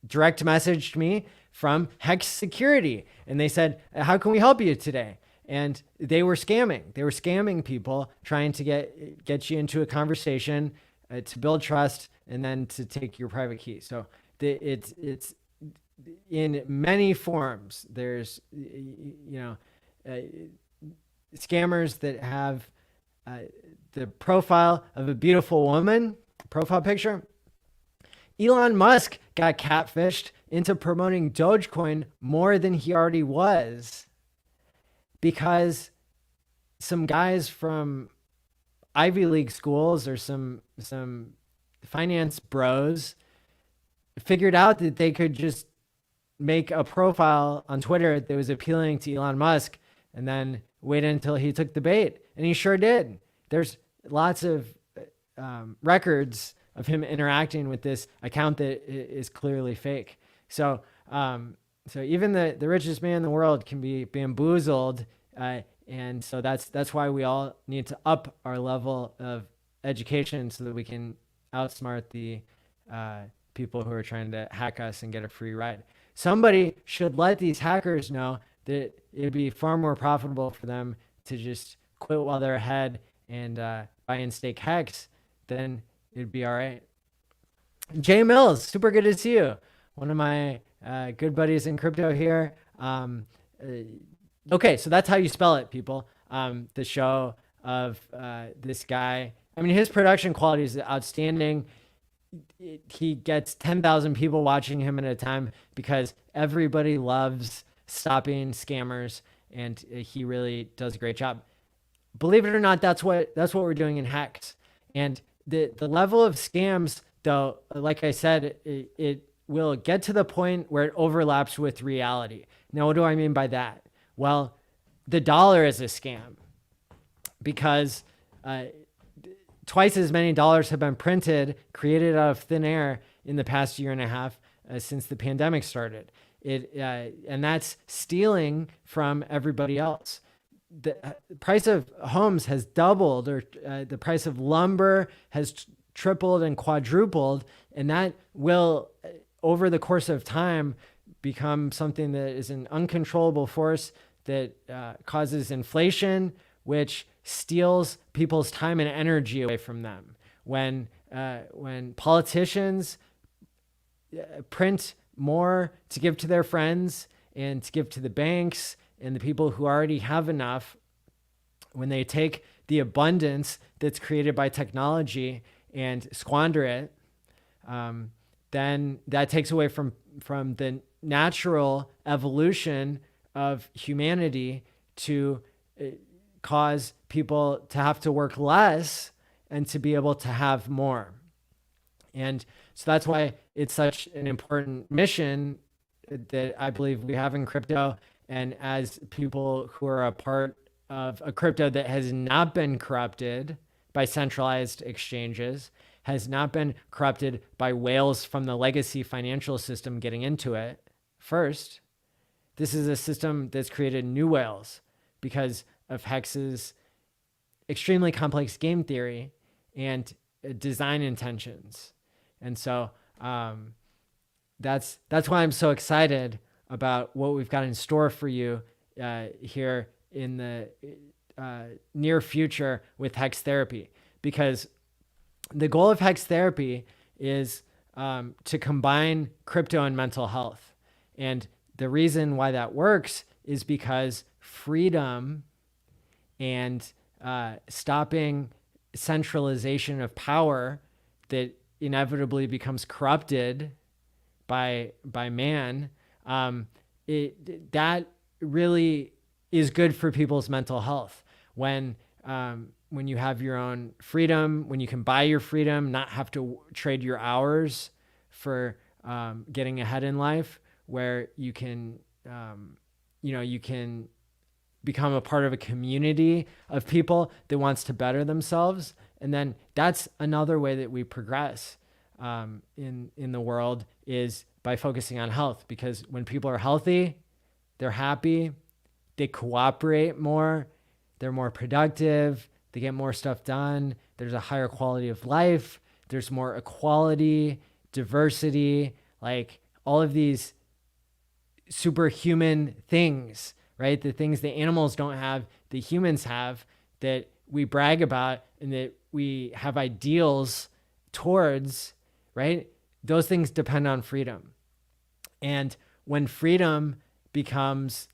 direct messaged me from HEX Security, and they said, how can we help you today? And they were scamming. They were scamming people, trying to get you into a conversation, to build trust and then to take your private key. So it's in many forms. There's scammers that have the profile of a beautiful woman, profile picture. Elon Musk got catfished into promoting Dogecoin more than he already was because some guys from Ivy League schools or some finance bros figured out that they could just make a profile on Twitter that was appealing to Elon Musk and then wait until he took the bait. And he sure did. There's lots of records of him interacting with this account that is clearly fake. So even the richest man in the world can be bamboozled. And so that's why we all need to up our level of education so that we can outsmart the people who are trying to hack us and get a free ride. Somebody should let these hackers know that it'd be far more profitable for them to just quit while they're ahead and buy and stake HEX, then it'd be all right. Jay Mills, super good to see you. One of my good buddies in crypto here. Okay, so that's how you spell it, people. The show of this guy. I mean, his production quality is outstanding. He gets 10,000 people watching him at a time because everybody loves stopping scammers, and he really does a great job. Believe it or not, that's what we're doing in HEX. And the level of scams, though, like I said, it will get to the point where it overlaps with reality. Now, what do I mean by that? Well, the dollar is a scam because twice as many dollars have been printed, created out of thin air in the past year and a half since the pandemic started. And that's stealing from everybody else. The price of homes has doubled, or the price of lumber has tripled and quadrupled, and that will, over the course of time, become something that is an uncontrollable force that causes inflation, which steals people's time and energy away from them. When politicians print more to give to their friends and to give to the banks and the people who already have enough, when they take the abundance that's created by technology and squander it, then that takes away from the natural evolution of humanity to cause people to have to work less and to be able to have more. And so that's why it's such an important mission that I believe we have in crypto. And as people who are a part of a crypto that has not been corrupted by centralized exchanges, has not been corrupted by whales from the legacy financial system getting into it first, this is a system that's created new whales because of HEX's extremely complex game theory and design intentions. And so that's why I'm so excited about what we've got in store for you here in the near future with HEX therapy, because the goal of HEX therapy is to combine crypto and mental health. And the reason why that works is because freedom and stopping centralization of power that inevitably becomes corrupted by man, that really is good for people's mental health. When you have your own freedom, when you can buy your freedom, not have to trade your hours for getting ahead in life, where you can, you can become a part of a community of people that wants to better themselves. And then that's another way that we progress in the world, is by focusing on health. Because when people are healthy, they're happy, they cooperate more, they're more productive, they get more stuff done, there's a higher quality of life, there's more equality, diversity, like all of these superhuman things, right? The things that animals don't have, that humans have, that we brag about, and that we have ideals towards, right? Those things depend on freedom. And when freedom becomes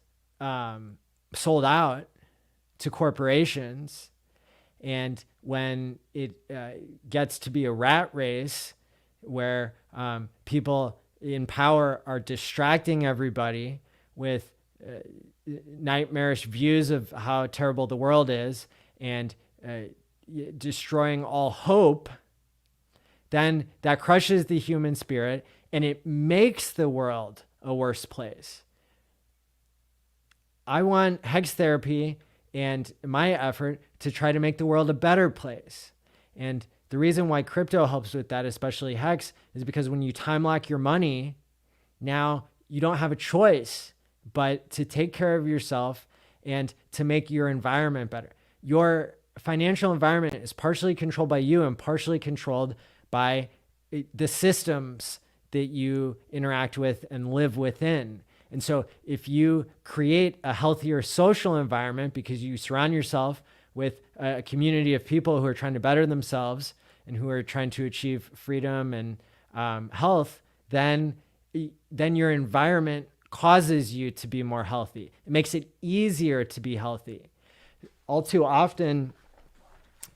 sold out to corporations, and when it gets to be a rat race where people in power are distracting everybody with nightmarish views of how terrible the world is and destroying all hope, then that crushes the human spirit and it makes the world a worse place. I want HEX therapy and my effort to try to make the world a better place. And the reason why crypto helps with that, especially HEX, is because when you time lock your money, now you don't have a choice but to take care of yourself and to make your environment better. Your financial environment is partially controlled by you and partially controlled by the systems that you interact with and live within. And so if you create a healthier social environment because you surround yourself with a community of people who are trying to better themselves and who are trying to achieve freedom and health, then your environment causes you to be more healthy. It makes it easier to be healthy. All too often,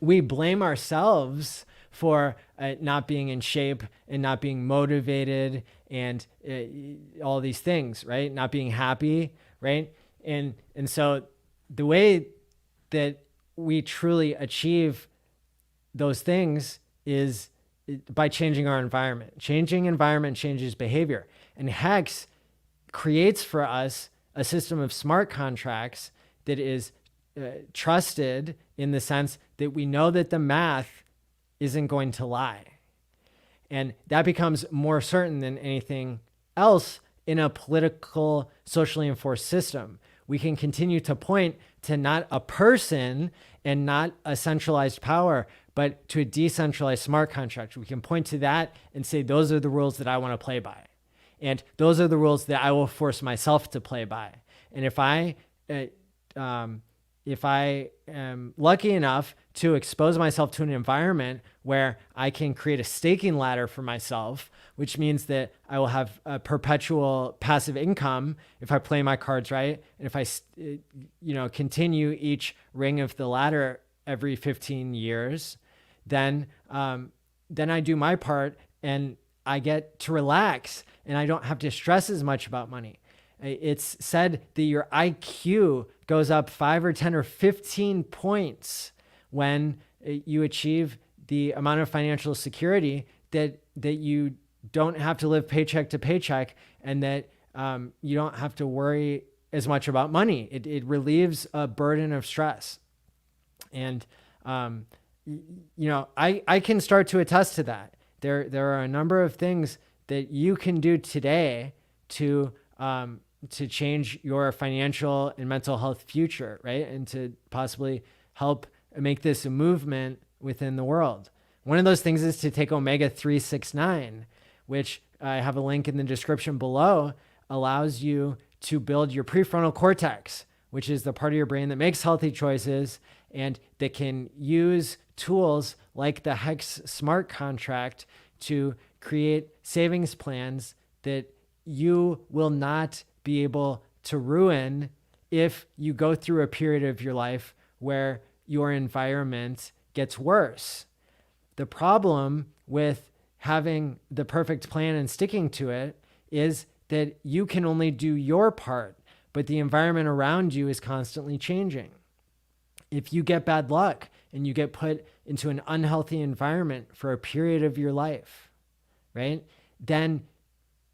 we blame ourselves for not being in shape and not being motivated and all these things, right? Not being happy, right? And so the way that we truly achieve those things is by changing our environment. Changing environment changes behavior. And HEX creates for us a system of smart contracts that is trusted in the sense that we know that the math isn't going to lie. And that becomes more certain than anything else in a political, socially enforced system. We can continue to point to not a person and not a centralized power, but to a decentralized smart contract. We can point to that and say, those are the rules that I want to play by. And those are the rules that I will force myself to play by. And if I am lucky enough to expose myself to an environment where I can create a staking ladder for myself, which means that I will have a perpetual passive income if I play my cards right, and if I, continue each ring of the ladder every 15 years, then I do my part and I get to relax and I don't have to stress as much about money. It's said that your IQ goes up 5 or 10 or 15 points when you achieve the amount of financial security that you don't have to live paycheck to paycheck and that you don't have to worry as much about money. It relieves a burden of stress. And, I can start to attest to that. There are a number of things that you can do today to change your financial and mental health future, right? And to possibly help make this a movement within the world. One of those things is to take Omega 369, which I have a link in the description below, allows you to build your prefrontal cortex, which is the part of your brain that makes healthy choices and that can use tools like the HEX smart contract to create savings plans that you will not be able to ruin if you go through a period of your life where your environment gets worse. The problem with having the perfect plan and sticking to it is that you can only do your part, but the environment around you is constantly changing. If you get bad luck and you get put into an unhealthy environment for a period of your life, right, then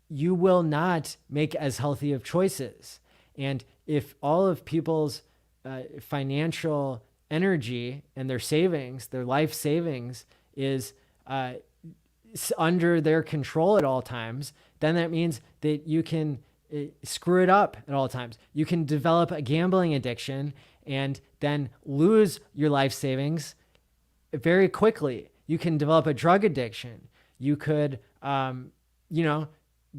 you will not make as healthy of choices. And if all of people's financial energy and their savings, their life savings is under their control at all times, then that means that you can screw it up at all times. You can develop a gambling addiction and then lose your life savings very quickly. You can develop a drug addiction. You could,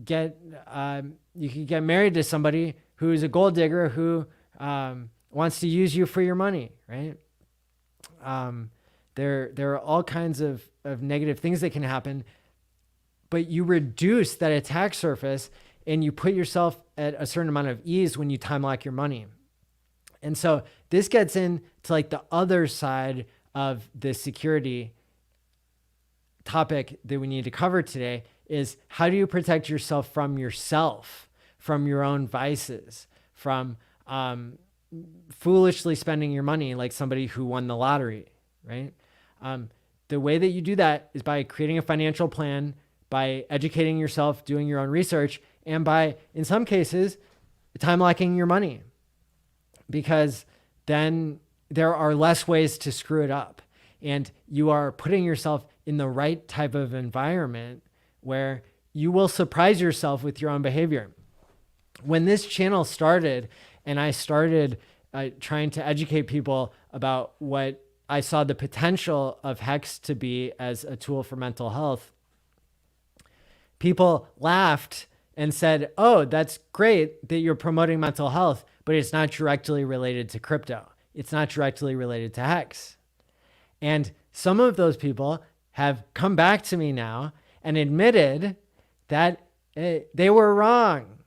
get married to somebody who's a gold digger who wants to use you for your money, right? There are all kinds of of negative things that can happen, but you reduce that attack surface and you put yourself at a certain amount of ease when you time lock your money. And so this gets into like the other side of the security topic that we need to cover today is how do you protect yourself, from your own vices, from foolishly spending your money like somebody who won the lottery, right? The way that you do that is by creating a financial plan, by educating yourself, doing your own research, and by, in some cases, time locking your money, because then there are less ways to screw it up. And you are putting yourself in the right type of environment where you will surprise yourself with your own behavior. When this channel started and I started trying to educate people about what I saw the potential of HEX to be as a tool for mental health, people laughed and said, oh, that's great that you're promoting mental health, but it's not directly related to crypto. It's not directly related to HEX. And some of those people have come back to me now and admitted that they were wrong,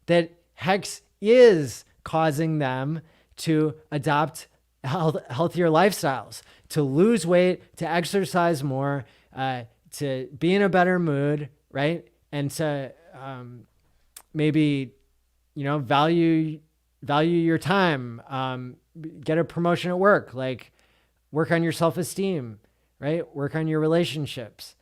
that HEX is causing them to adopt healthier lifestyles, to lose weight, to exercise more, to be in a better mood, right? And to maybe, value your time, get a promotion at work, like work on your self-esteem, right? Work on your relationships,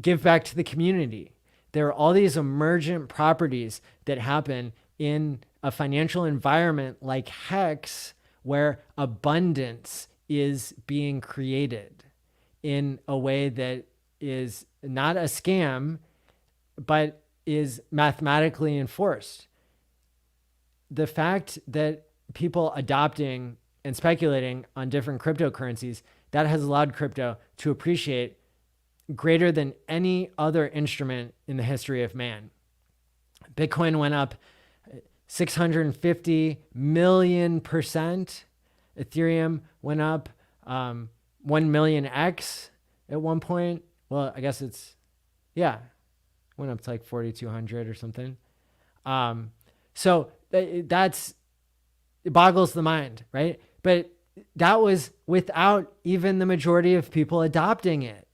give back to the community. There are all these emergent properties that happen in a financial environment like HEX, where abundance is being created in a way that is not a scam, but is mathematically enforced. The fact that people adopting and speculating on different cryptocurrencies, that has allowed crypto to appreciate greater than any other instrument in the history of man. Bitcoin went up 650 million%. Ethereum went up 1 million x at one point. Well, I guess went up to like 4,200 or something. So it boggles the mind, right? But that was without even the majority of people adopting it.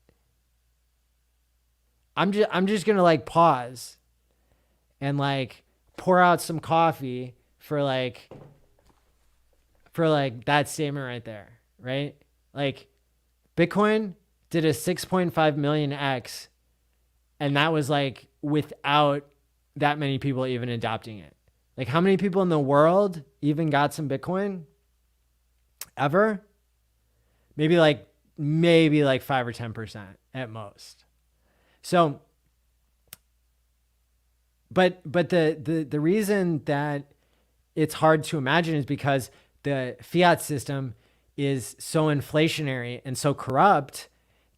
I'm just gonna like pause and like pour out some coffee for that statement right there, right? Like Bitcoin did a 6.5 million x, and that was like without that many people even adopting it. Like how many people in the world even got some Bitcoin ever? Maybe like 5 or 10% at most. So, but the reason that it's hard to imagine is because the fiat system is so inflationary and so corrupt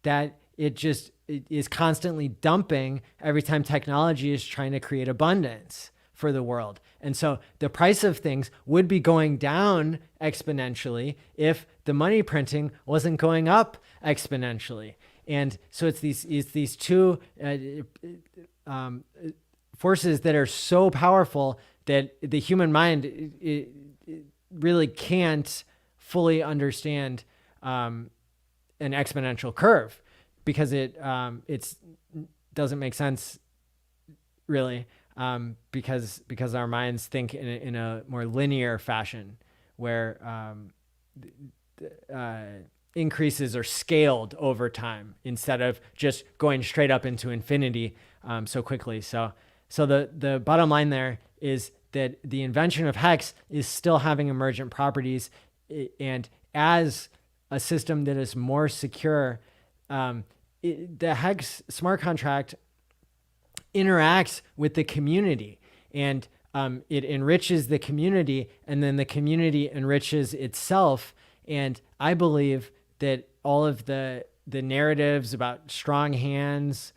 that it is constantly dumping every time technology is trying to create abundance for the world. And so the price of things would be going down exponentially if the money printing wasn't going up exponentially. And so it's these two forces that are so powerful that the human mind it really can't fully understand an exponential curve, because it doesn't make sense really, because our minds think in a more linear fashion where increases are scaled over time instead of just going straight up into infinity so quickly. So the bottom line there is that the invention of HEX is still having emergent properties, and as a system that is more secure, the HEX smart contract interacts with the community, and it enriches the community, and then the community enriches itself. And I believe that all of the narratives about strong hands,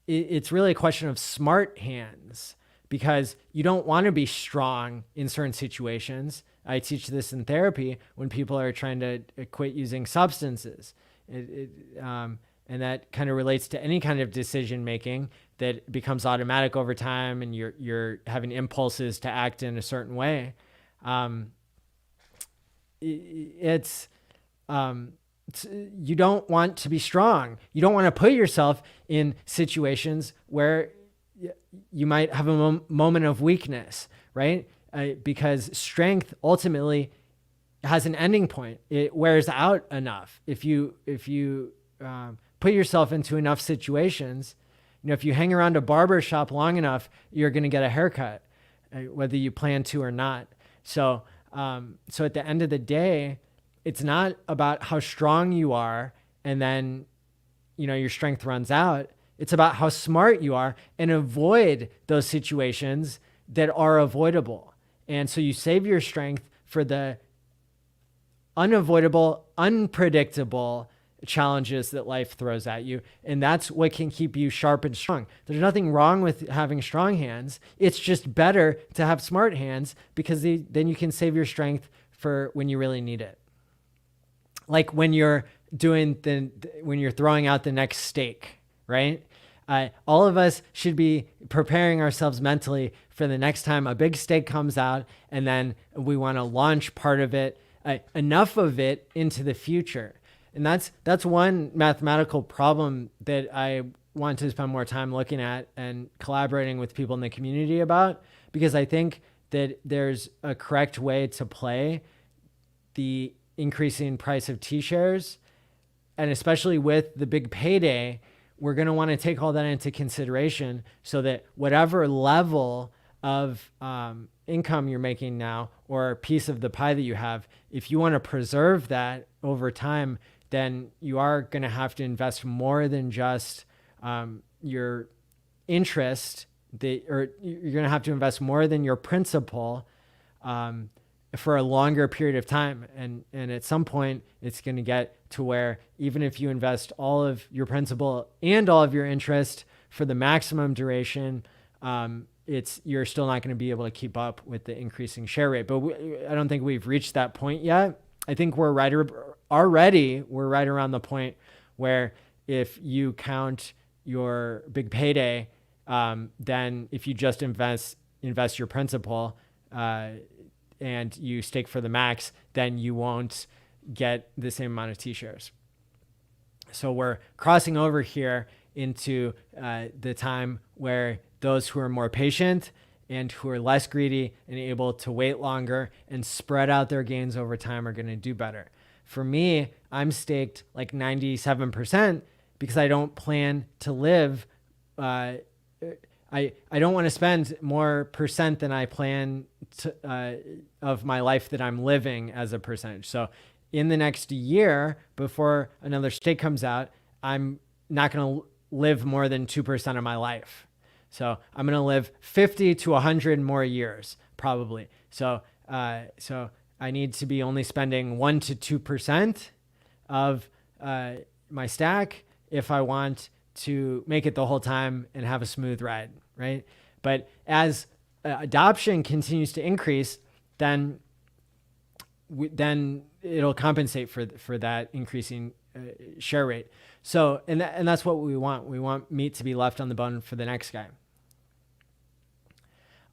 it's really a question of smart hands, because you don't want to be strong in certain situations. I teach this in therapy when people are trying to quit using substances. And that kind of relates to any kind of decision making that becomes automatic over time, and you're having impulses to act in a certain way. You don't want to be strong. You don't want to put yourself in situations where you might have a moment of weakness, right? Because strength ultimately has an ending point. It wears out enough. If you put yourself into enough situations, if you hang around a barber shop long enough, you're going to get a haircut, whether you plan to or not. So at the end of the day, it's not about how strong you are and then, your strength runs out. It's about how smart you are and avoid those situations that are avoidable. And so you save your strength for the unavoidable, unpredictable challenges that life throws at you. And that's what can keep you sharp and strong. There's nothing wrong with having strong hands. It's just better to have smart hands, because then you can save your strength for when you really need it. Like when you're when you're throwing out the next steak, right? All of us should be preparing ourselves mentally for the next time a big steak comes out, and then we want to launch part of it, enough of it, into the future. And that's one mathematical problem that I want to spend more time looking at and collaborating with people in the community about, because I think that there's a correct way to play the increasing price of T-shares. And especially with the big payday, we're going to want to take all that into consideration, so that whatever level of income you're making now, or piece of the pie that you have, if you want to preserve that over time, then you are going to have to invest more than just your interest, or you're going to have to invest more than your principal for a longer period of time. And at some point, it's going to get to where even if you invest all of your principal and all of your interest for the maximum duration, you're still not going to be able to keep up with the increasing share rate. But I don't think we've reached that point yet. I think we're right around the point where if you count your big payday, then if you just invest your principal, and you stake for the max, then you won't get the same amount of T-shares. So we're crossing over here into the time where those who are more patient and who are less greedy and able to wait longer and spread out their gains over time are going to do better. For me, I'm staked like 97% because I don't plan to live. I don't want to spend more percent than I plan to, of my life that I'm living as a percentage. So in the next year, before another stake comes out, I'm not going to live more than 2% of my life. So I'm going to live 50 to 100 more years, probably. So I need to be only spending 1 to 2% of my stack if I want to make it the whole time and have a smooth ride, right? But as adoption continues to increase, then it'll compensate for that increasing share rate. So, and that's what we want. We want meat to be left on the bone for the next guy.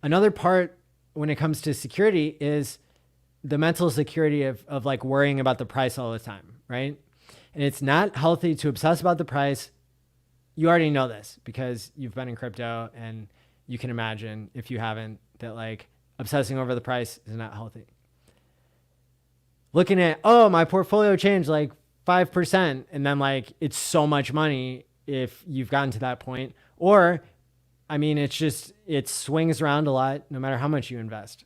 Another part when it comes to security is the mental security of like worrying about the price all the time, right? And it's not healthy to obsess about the price. You already know this because you've been in crypto, and you can imagine, if you haven't, that like obsessing over the price is not healthy. Looking at, my portfolio changed like 5%, and then like it's so much money if you've gotten to that point. Or, I mean, it swings around a lot no matter how much you invest.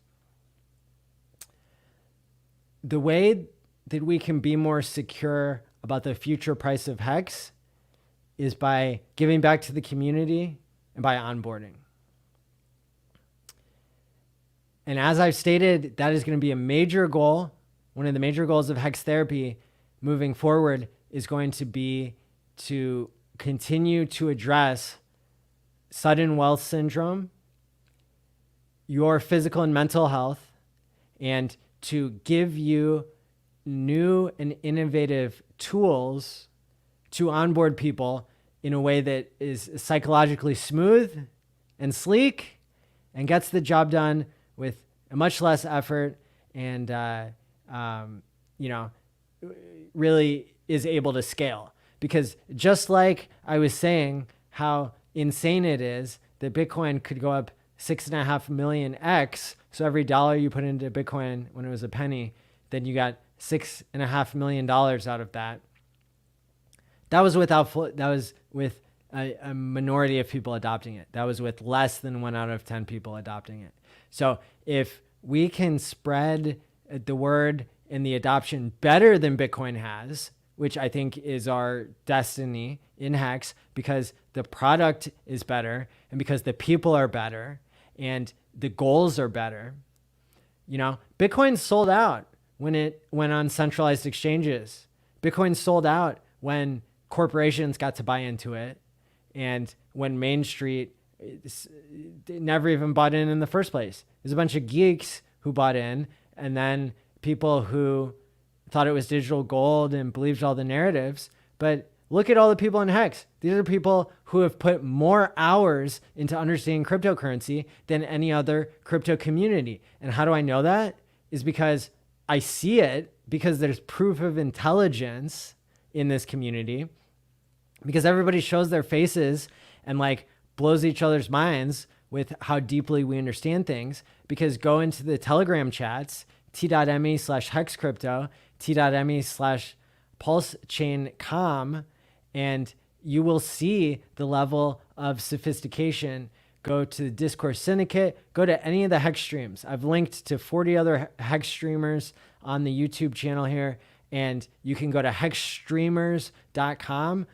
The way that we can be more secure about the future price of HEX is by giving back to the community and by onboarding. And as I've stated, that is going to be a major goal. One of the major goals of HEX therapy moving forward is going to be to continue to address sudden wealth syndrome, your physical and mental health, and to give you new and innovative tools to onboard people in a way that is psychologically smooth and sleek and gets the job done with much less effort and, really is able to scale. Because just like I was saying, how insane it is that Bitcoin could go up 6.5 million X. So every dollar you put into Bitcoin when it was a penny, then you got $6.5 million out of that. That was with a minority of people adopting it. That was with less than 1 out of 10 people adopting it. So if we can spread the word and the adoption better than Bitcoin has, which I think is our destiny in HEX, because the product is better and because the people are better and the goals are better. Bitcoin sold out when it went on centralized exchanges. Bitcoin sold out when corporations got to buy into it, and when Main Street never even bought in the first place. There's a bunch of geeks who bought in, and then people who thought it was digital gold and believed all the narratives. But look at all the people in HEX. These are people who have put more hours into understanding cryptocurrency than any other crypto community. And how do I know that? Is because I see it, because there's proof of intelligence in this community, because everybody shows their faces and blows each other's minds with how deeply we understand things. Because go into the Telegram chats, t.me/hexcrypto, t.me/pulsechaincom, and you will see the level of sophistication. Go to the Discourse Syndicate, go to any of the HEX streams. I've linked to 40 other HEX streamers on the YouTube channel here, and you can go to hexstreamers.com.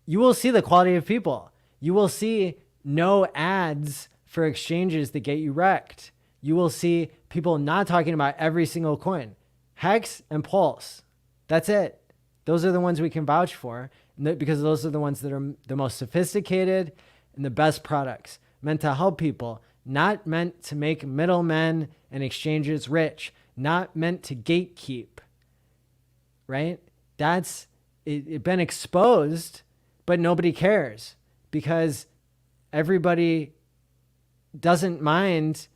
You will see the quality of people. You will see no ads for exchanges that get you wrecked. You will see people not talking about every single coin. HEX and Pulse. That's it. Those are the ones we can vouch for, because those are the ones that are the most sophisticated and the best products, meant to help people, not meant to make middlemen and exchanges rich, not meant to gatekeep, right? That's it been exposed, but nobody cares because everybody doesn't mind.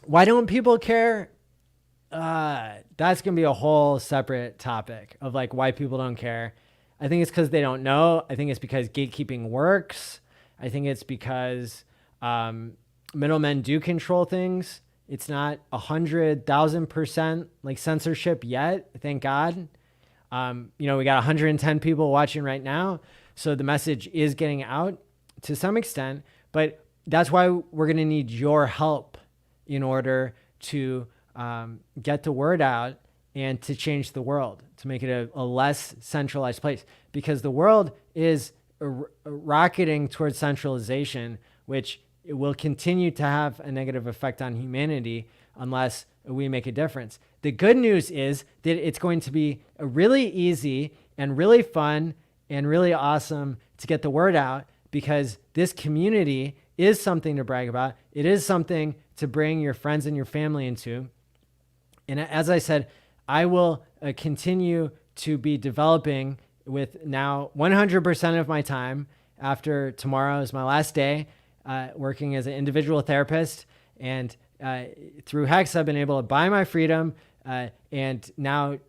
Why don't people care? That's going to be a whole separate topic of why people don't care. I think it's because they don't know. I think it's because gatekeeping works. I think it's because middlemen do control things. It's not 100,000% censorship yet. Thank God. We got 110 people watching right now. So the message is getting out to some extent, but that's why we're going to need your help in order to get the word out and to change the world, to make it a less centralized place, because the world is rocketing towards centralization, which it will continue to have a negative effect on humanity unless we make a difference. The good news is that it's going to be really easy and really fun and really awesome to get the word out, because this community is something to brag about. It is something to bring your friends and your family into. And as I said, I will continue to be developing with now 100% of my time. After tomorrow is my last day working as an individual therapist. And through HEX, I've been able to buy my freedom and now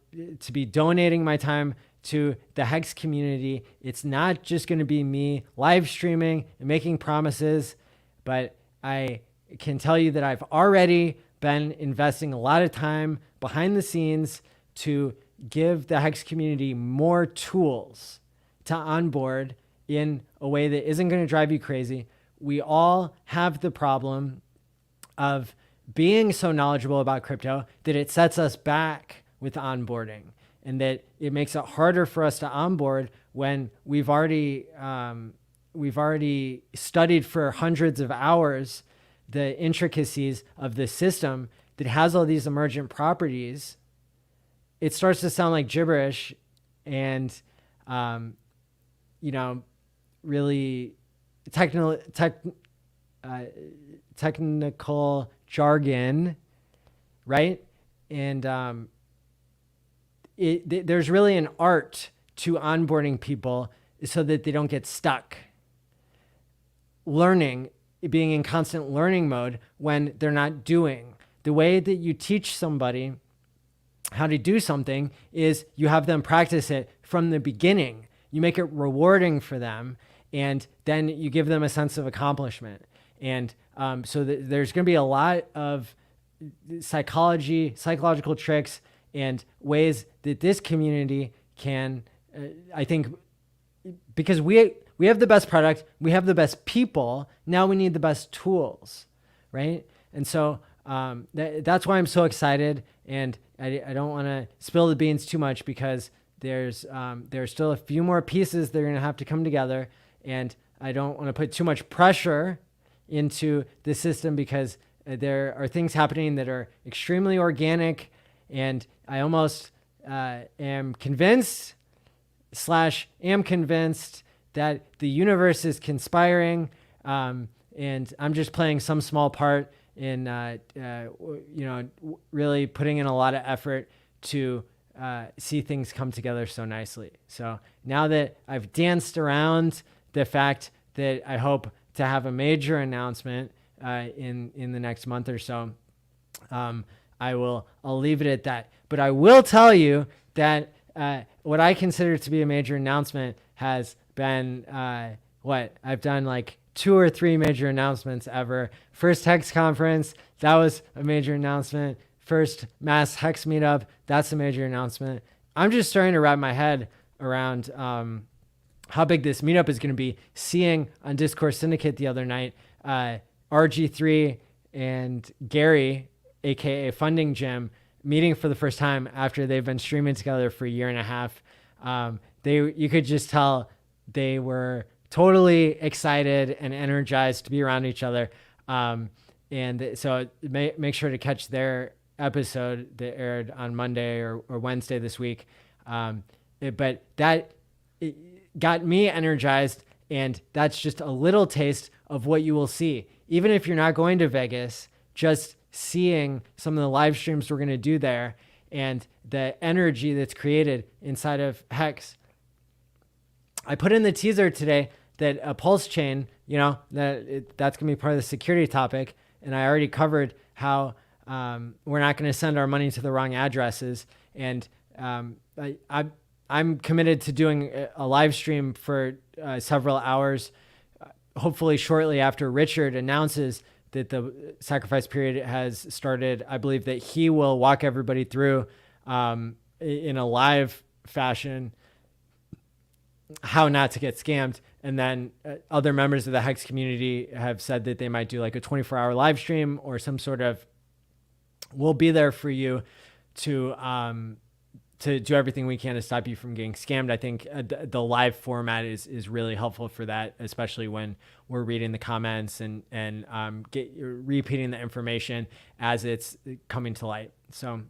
to be donating my time to the HEX community. It's not just going to be me live streaming and making promises, but I can tell you that I've already been investing a lot of time behind the scenes to give the HEX community more tools to onboard in a way that isn't going to drive you crazy. We all have the problem of being so knowledgeable about crypto that it sets us back with onboarding, and that it makes it harder for us to onboard when we've already studied for hundreds of hours the intricacies of the system that has all these emergent properties. It starts to sound like gibberish and, really technical jargon, right? And there's really an art to onboarding people so that they don't get stuck learning, being in constant learning mode when they're not doing. The way that you teach somebody how to do something is you have them practice it from the beginning. You make it rewarding for them, and then you give them a sense of accomplishment. And so there's going to be a lot of psychological tricks and ways that this community can, I think, because we have the best product, we have the best people, now we need the best tools, right? And so that's why I'm so excited, and I don't want to spill the beans too much because there's still a few more pieces that are going to have to come together, and I don't want to put too much pressure into the system because there are things happening that are extremely organic, and I almost am convinced that the universe is conspiring, and I'm just playing some small part in really putting in a lot of effort to see things come together so nicely. So now that I've danced around the fact that I hope to have a major announcement in the next month or so, I'll leave it at that. But I will tell you that what I consider to be a major announcement has been I've done like 2 or 3 major announcements ever. First HEX conference, that was a major announcement. First mass HEX meetup, that's a major announcement. I'm just starting to wrap my head around how big this meetup is going to be. Seeing on Discourse Syndicate the other night, RG3 and Gary, aka Funding Jim, meeting for the first time after they've been streaming together for a year and a half. You could just tell they were totally excited and energized to be around each other. And so make sure to catch their episode that aired on Monday or Wednesday this week. But that got me energized, and that's just a little taste of what you will see. Even if you're not going to Vegas, just seeing some of the live streams we're going to do there and the energy that's created inside of HEX. I put in the teaser today that a pulse chain, that's going to be part of the security topic. And I already covered how we're not going to send our money to the wrong addresses. And I'm committed to doing a live stream for several hours, hopefully shortly after Richard announces that the sacrifice period has started. I believe that he will walk everybody through in a live fashion how not to get scammed. And then other members of the HEX community have said that they might do like a 24-hour live stream or some sort of, we'll be there for you to do everything we can to stop you from getting scammed. I think the live format is really helpful for that, especially when we're reading the comments and repeating the information as it's coming to light. So,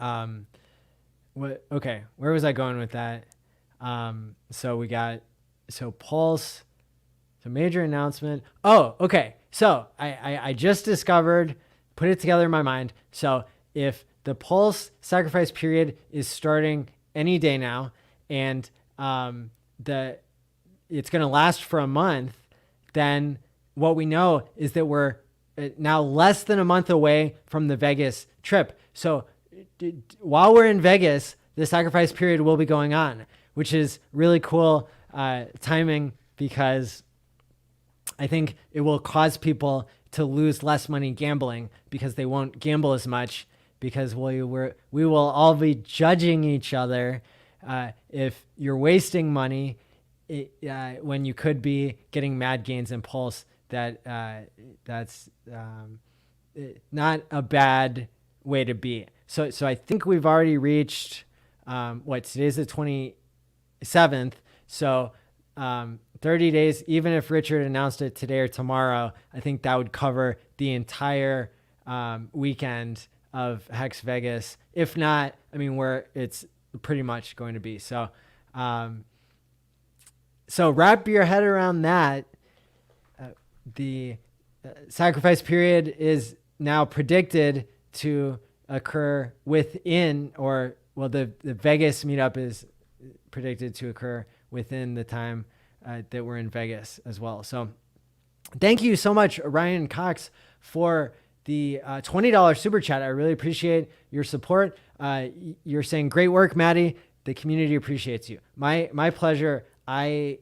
okay, where was I going with that? So Pulse, so major announcement. Oh, okay. So I just discovered, put it together in my mind. So if the Pulse sacrifice period is starting any day now, and it's going to last for a month, then what we know is that we're now less than a month away from the Vegas trip. So while we're in Vegas, the sacrifice period will be going on, which is really cool timing, because I think it will cause people to lose less money gambling because they won't gamble as much, because we will all be judging each other if you're wasting money when you could be getting mad gains in Pulse. That's not a bad way to be. So I think we've already reached today's the 27th. So 30 days, even if Richard announced it today or tomorrow, I think that would cover the entire weekend of HEX Vegas. If not, where it's pretty much going to be. So wrap your head around that. sacrifice period is now predicted to occur within, or well, the Vegas meetup is predicted to occur within the time that we're in Vegas as well. So thank you so much, Ryan Cox, for the $20 super chat. I really appreciate your support. You're saying great work, Maddie. The community appreciates you. My pleasure. I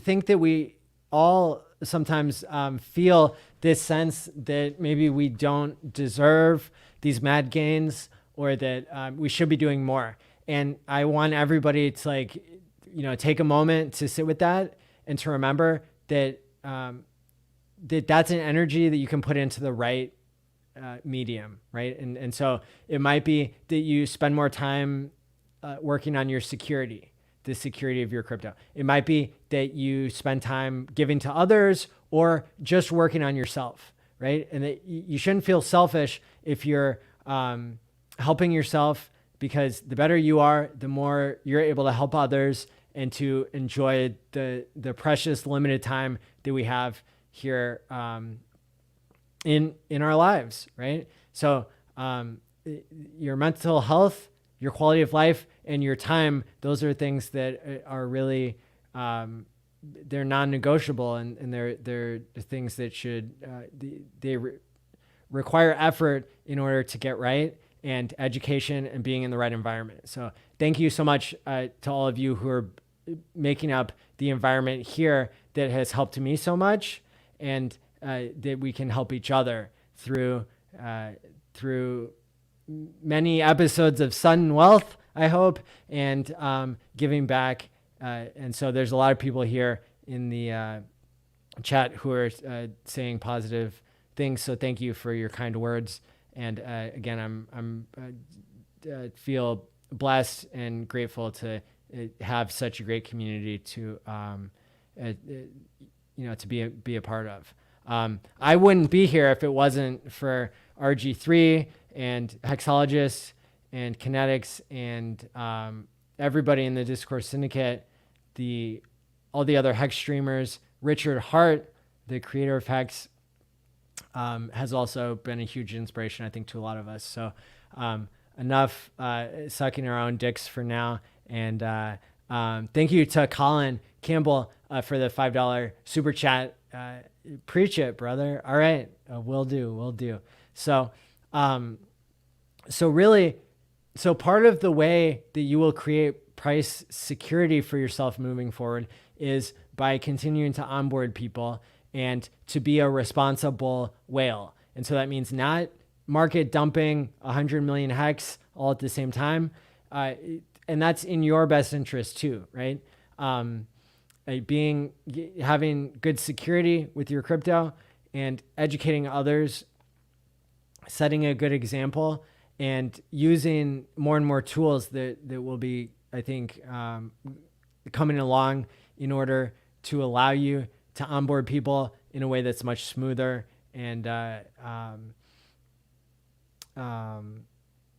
think that we all sometimes feel this sense that maybe we don't deserve these mad gains, or that we should be doing more. And I want everybody to, like, you know, take a moment to sit with that and to remember that that's an energy that you can put into the right medium, right? And so it might be that you spend more time working on your security, the security of your crypto. It might be that you spend time giving to others or just working on yourself, right? And that you shouldn't feel selfish if you're helping yourself, because the better you are, the more you're able to help others and to enjoy the precious limited time that we have here in our lives, right? So your mental health, your quality of life, and your time, those are things that are really, they're non-negotiable, and they're things that should, require effort in order to get right, and education and being in the right environment. So thank you so much to all of you who are making up the environment here that has helped me so much, and that we can help each other through many episodes of Sudden Wealth, I hope, and giving back. And so there's a lot of people here in the chat who are saying positive things. So thank you for your kind words. And again, I'm feel blessed and grateful to have such a great community to to be a part of. I wouldn't be here if it wasn't for RG3 and Hexologists and Kinetics and everybody in the Discourse Syndicate, all the other Hex streamers. Richard Hart, the creator of Hex, has also been a huge inspiration, I think, to a lot of us. So enough sucking our own dicks for now. And thank you to Colin Campbell for the $5 super chat. Preach it, brother. All right. Will do. So part of the way that you will create price security for yourself moving forward is by continuing to onboard people and to be a responsible whale. And so that means not market dumping 100 million hex all at the same time. And that's in your best interest too, right? Having good security with your crypto and educating others, setting a good example, and using more and more tools that will be, I think, coming along in order to allow you to onboard people in a way that's much smoother and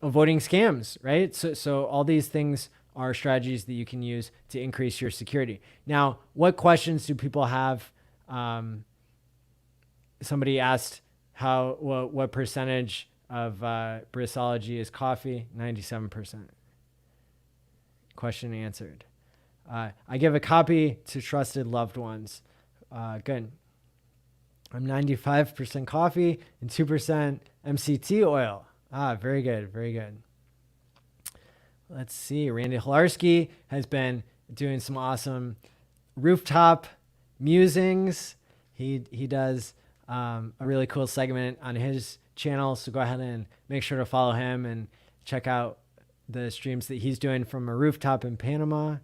avoiding scams, right? So all these things are strategies that you can use to increase your security. Now, what questions do people have? Somebody asked what percentage of Brissology is coffee? 97%. Question answered. I give a copy to trusted loved ones. Good. I'm 95% coffee and 2% MCT oil. Very good. Very good. Let's see. Randy Hilarski has been doing some awesome rooftop musings. He does a really cool segment on his channel. So go ahead and make sure to follow him and check out the streams that he's doing from a rooftop in Panama.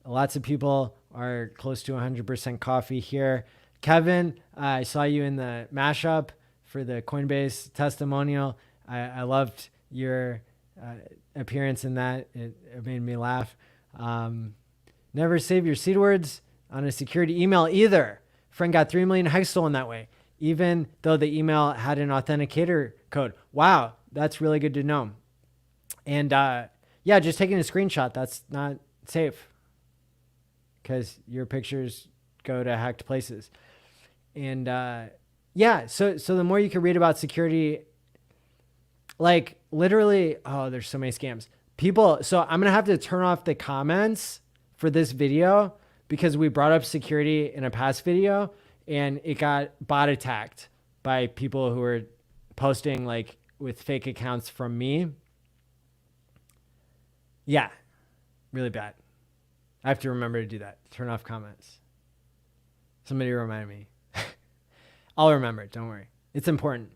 Lots of people are close to 100% coffee here. Kevin, I saw you in the mashup for the Coinbase testimonial. I loved your appearance in that. It made me laugh. Never save your seed words on a security email either. Friend got 3 million hex stolen that way, even though the email had an authenticator code. Wow, that's really good to know. And yeah, just taking a screenshot, that's not safe because your pictures go to hacked places. And yeah, so the more you can read about security, like literally, oh, there's so many scams. People, so I'm gonna have to turn off the comments for this video because we brought up security in a past video and it got bot attacked by people who were posting like with fake accounts from me. Yeah, really bad. I have to remember to do that. Turn off comments. Somebody remind me. I'll remember it. Don't worry. It's important.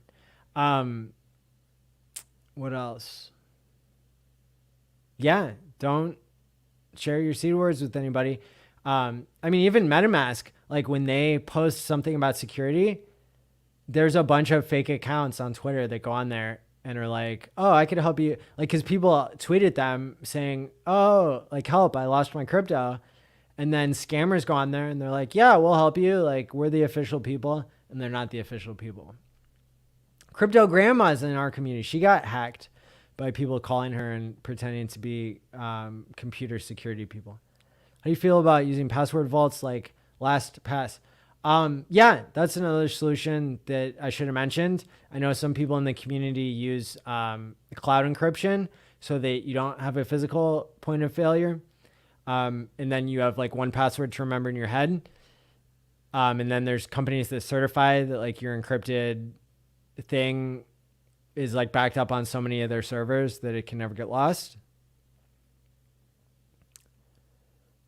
What else? Yeah, don't share your seed words with anybody. I mean, even MetaMask, like when they post something about security, there's a bunch of fake accounts on Twitter that go on there and are like, oh, I could help you. Like, cause people tweeted them saying, oh, like help, I lost my crypto. And then scammers go on there and they're like, yeah, we'll help you. Like we're the official people, and they're not the official people. Crypto grandma's in our community. She got hacked by people calling her and pretending to be computer security people. How do you feel about using password vaults like LastPass? Yeah, that's another solution that I should have mentioned. I know some people in the community use cloud encryption so that you don't have a physical point of failure. And then you have like one password to remember in your head. And then there's companies that certify that like your encrypted thing is like backed up on so many of their servers that it can never get lost.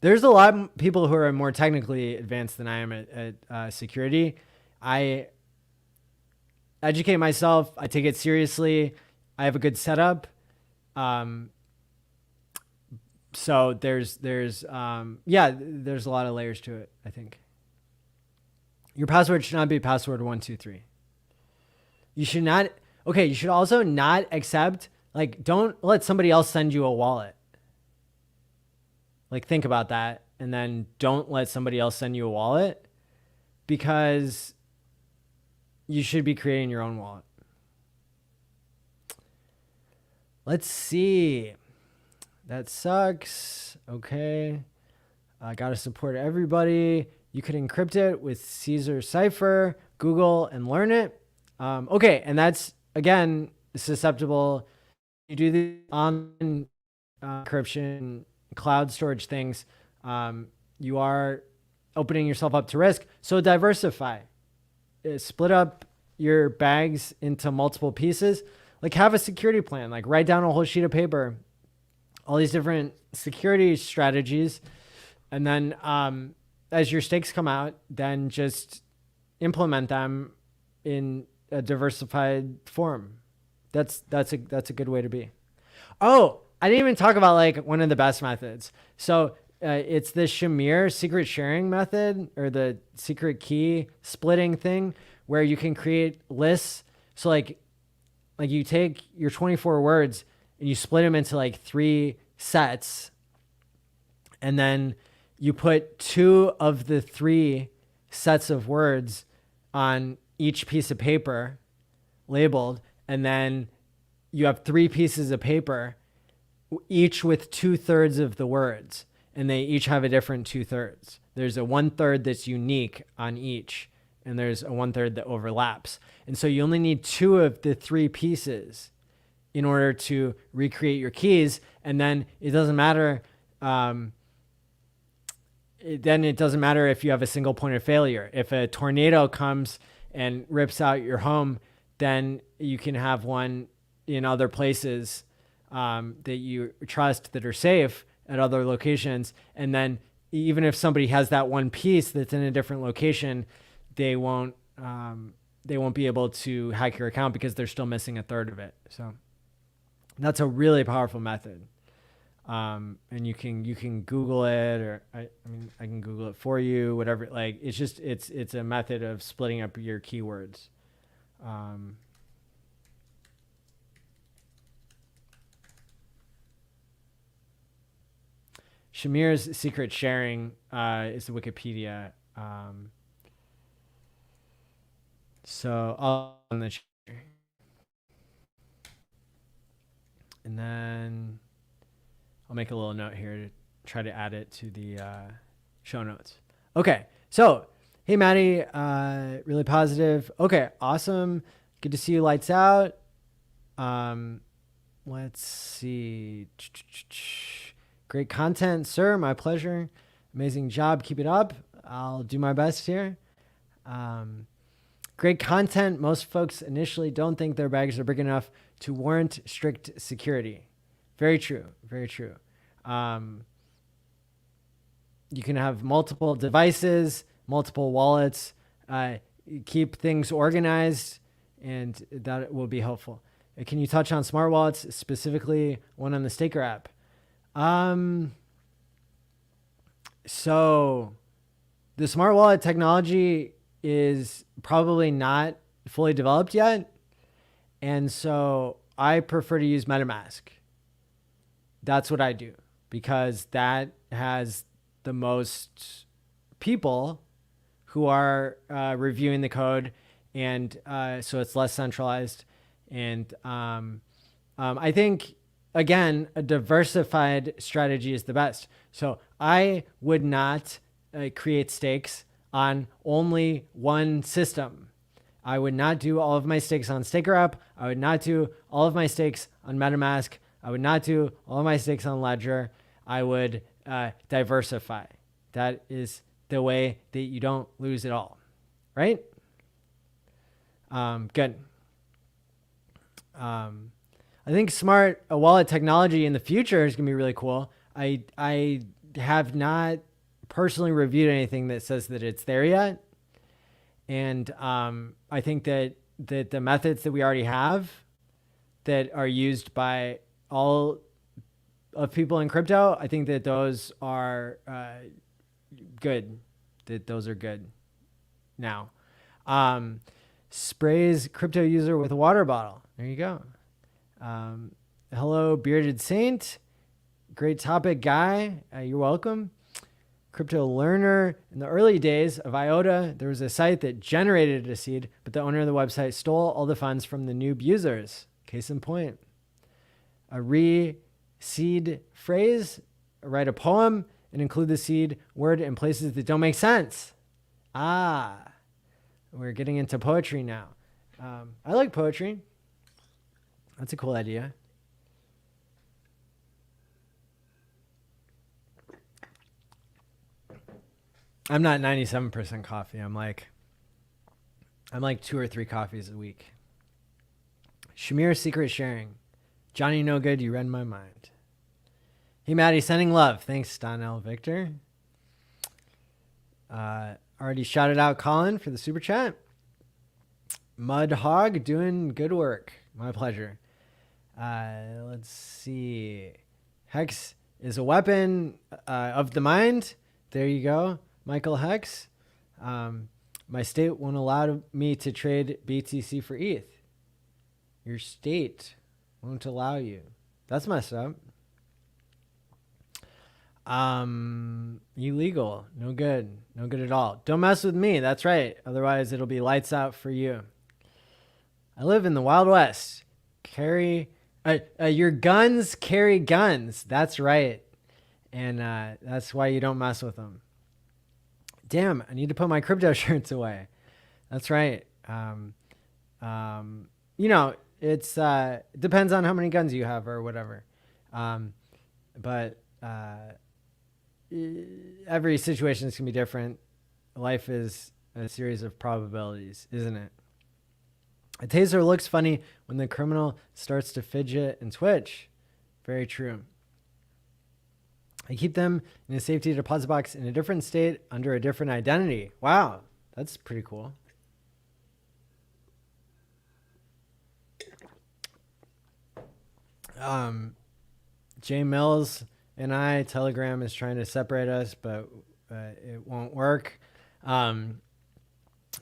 There's a lot of people who are more technically advanced than I am at security. I educate myself. I take it seriously. I have a good setup. So there's a lot of layers to it, I think. Your password should not be password 123. You should not. Okay. You should also not accept, like, don't let somebody else send you a wallet. Like, think about that. And then don't let somebody else send you a wallet, because you should be creating your own wallet. Let's see. That sucks. Okay. I got to support everybody. You could encrypt it with Caesar Cipher, Google, and learn it. Okay. And that's, again, susceptible. You do the on encryption, cloud storage things. You are opening yourself up to risk. So diversify. Split up your bags into multiple pieces. Like, have a security plan. Like, write down a whole sheet of paper, all these different security strategies. And then as your stakes come out, then just implement them in a diversified form. That's a good way to be. Oh, I didn't even talk about like one of the best methods. So it's the Shamir secret sharing method, or the secret key splitting thing, where you can create lists. So like you take your 24 words and you split them into like 3 sets. And then you put 2 of the 3 sets of words on each piece of paper labeled. And then you have 3 pieces of paper, each with 2/3 of the words. And they each have a different 2/3. There's a 1/3 that's unique on each, and there's a 1/3 that overlaps. And so you only need 2 of the 3 pieces in order to recreate your keys. And then it doesn't matter. Then it doesn't matter if you have a single point of failure. If a tornado comes and rips out your home, then you can have one in other places that you trust that are safe at other locations. And then even if somebody has that one piece that's in a different location, they won't be able to hack your account because they're still missing 1/3 of it. So that's a really powerful method. And you can Google it, or I can Google it for you, whatever. Like, it's a method of splitting up your keywords. Shamir's secret sharing is Wikipedia. So I'll on the share. And then I'll make a little note here to try to add it to the show notes. Okay, so Hey, Maddie. Really positive. Okay, awesome. Good to see you. Lights out. Um, let's see. Great content, sir. My pleasure. Amazing job. Keep it up. I'll do my best here. Um, Great content. Most folks initially don't think their bags are big enough to warrant strict security. Very true. Very true. Um, you can have multiple devices, multiple wallets, keep things organized, and that will be helpful. Can you touch on smart wallets, specifically one on the Staker app? So the smart wallet technology is probably not fully developed yet. And so I prefer to use MetaMask. That's what I do because that has the most people who are reviewing the code. And so it's less centralized. And I think, again, a diversified strategy is the best. So I would not create stakes on only one system. I would not do all of my stakes on Staker app. I would not do all of my stakes on MetaMask. I would not do all of my stakes on Ledger. I would diversify. That is the way that you don't lose it all, right? Good. I think smart wallet technology in the future is going to be really cool. I have not personally reviewed anything that says that it's there yet. And I think that the methods that we already have that are used by all of people in crypto, I think that those are good. That those are good now. Sprays crypto user with a water bottle. There you go. Hello, Bearded Saint. Great topic, guy. You're welcome. Crypto learner. In the early days of IOTA, there was a site that generated a seed, but the owner of the website stole all the funds from the noob users. Case in point. A re-seed phrase, write a poem, and include the seed word in places that don't make sense. We're getting into poetry now. I like poetry. That's a cool idea. I'm not 97% coffee. I'm like 2 or 3 coffees a week. Shamir secret sharing. Johnny No Good, you read my mind. Hey, Maddie, sending love. Thanks, Donnell Victor. Already shouted out Colin for the super chat. Mud Hog doing good work. My pleasure. Let's see. Hex is a weapon of the mind. There you go. Michael Hex. My state won't allow me to trade BTC for ETH. Your state won't allow you. That's messed up. Illegal. No good. No good at all. Don't mess with me. That's right. Otherwise, it'll be lights out for you. I live in the Wild West. Your guns carry guns. That's right. And that's why you don't mess with them. Damn, I need to put my crypto shirts away. That's right. It's it depends on how many guns you have or whatever. But every situation is going to be different. Life is a series of probabilities, isn't it? A taser looks funny when the criminal starts to fidget and twitch. Very true. I keep them in a safety deposit box in a different state under a different identity. Wow, that's pretty cool. Jay Mills and I, Telegram is trying to separate us, but it won't work.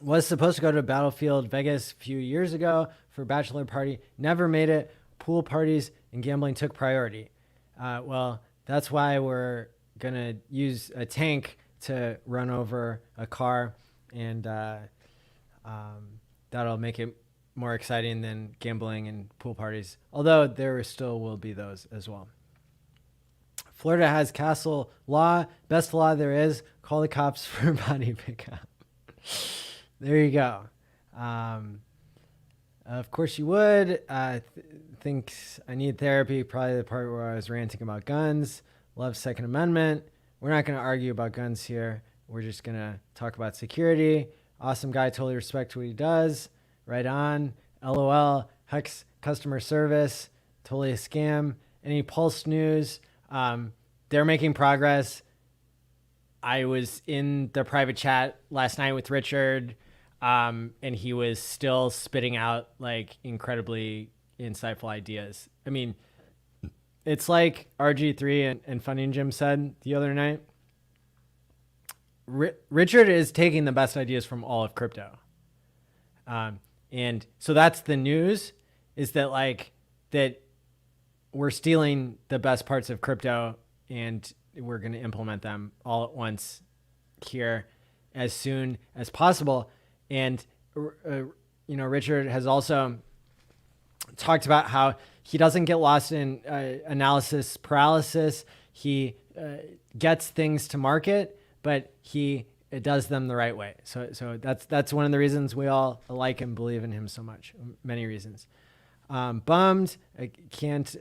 Was supposed to go to Battlefield Vegas a few years ago for a bachelor party. Never made it. Pool parties and gambling took priority. Well, that's why we're going to use a tank to run over a car, and that'll make it more exciting than gambling and pool parties, although there still will be those as well. Florida has castle law, best law there is. Call the cops for body pickup. There you go. Of course you would. Thinks I need therapy. Probably the part where I was ranting about guns. Love Second Amendment. We're not going to argue about guns here. We're just going to talk about security. Awesome guy. Totally respect what he does. Right on. LOL. Hex customer service. Totally a scam. Any Pulse news? They're making progress. I was in the private chat last night with Richard, and he was still spitting out like incredibly insightful ideas. I mean, it's like RG3 and Funding Jim said the other night. Richard is taking the best ideas from all of crypto. And so that's the news, is that like that we're stealing the best parts of crypto and we're going to implement them all at once here as soon as possible. And, Richard has also talked about how he doesn't get lost in analysis paralysis. He gets things to market, but he does them the right way. So that's one of the reasons we all like and believe in him so much. Many reasons. Bummed. I can't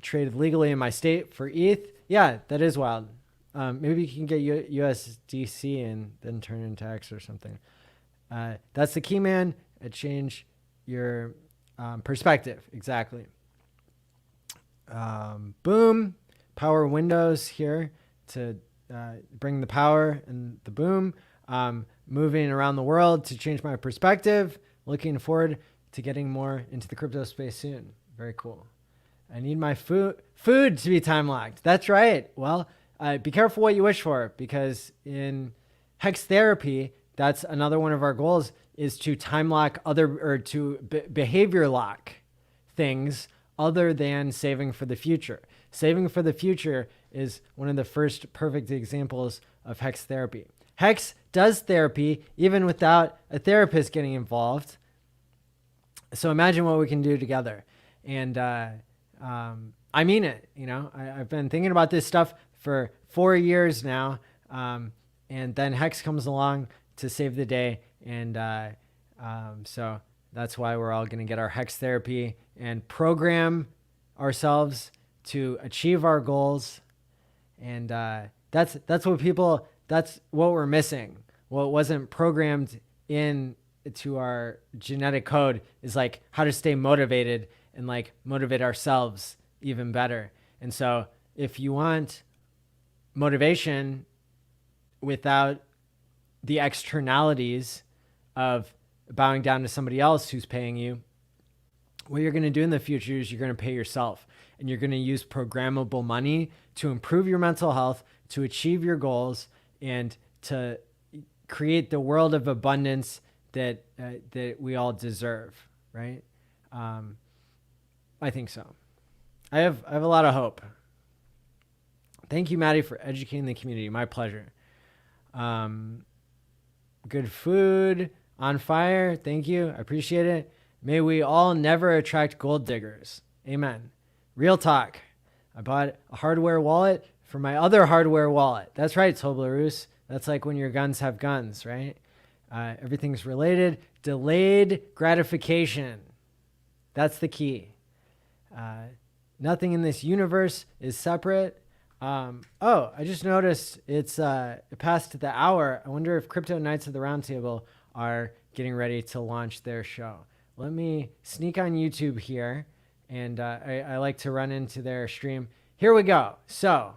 trade legally in my state for ETH. Yeah, that is wild. Maybe you can get USDC and then turn it into X or something. That's the key, man. Change your perspective. Exactly. Boom. Power windows here to bring the power and the boom. Moving around the world to change my perspective. Looking forward to getting more into the crypto space soon. Very cool. I need my food to be time locked. That's right. Well, be careful what you wish for, because in Hex therapy, that's another one of our goals, is to time lock behavior lock things other than saving for the future. Saving for the future is one of the first perfect examples of Hex therapy. Hex does therapy even without a therapist getting involved. So imagine what we can do together. And I mean it. I've been thinking about this stuff for 4 years now. And then Hex comes along to save the day. And so that's why we're all going to get our Hex therapy and program ourselves to achieve our goals. And that's what we're missing. What wasn't programmed into our genetic code is like how to stay motivated and like motivate ourselves even better. And so if you want motivation without the externalities of bowing down to somebody else who's paying you, what you're going to do in the future is you're going to pay yourself, and you're going to use programmable money to improve your mental health, to achieve your goals, and to create the world of abundance that we all deserve, right? I think so. I have a lot of hope. Thank you, Maddie, for educating the community. My pleasure. Good food, on fire. Thank you. I appreciate it. May we all never attract gold diggers. Amen. Real talk. I bought a hardware wallet for my other hardware wallet. That's right, Toblerus. That's like when your guns have guns, right? Everything's related. Delayed gratification. That's the key. Nothing in this universe is separate. I just noticed it passed the hour. I wonder if Crypto Knights of the Round Table are getting ready to launch their show. Let me sneak on YouTube here, and I like to run into their stream. Here we go. So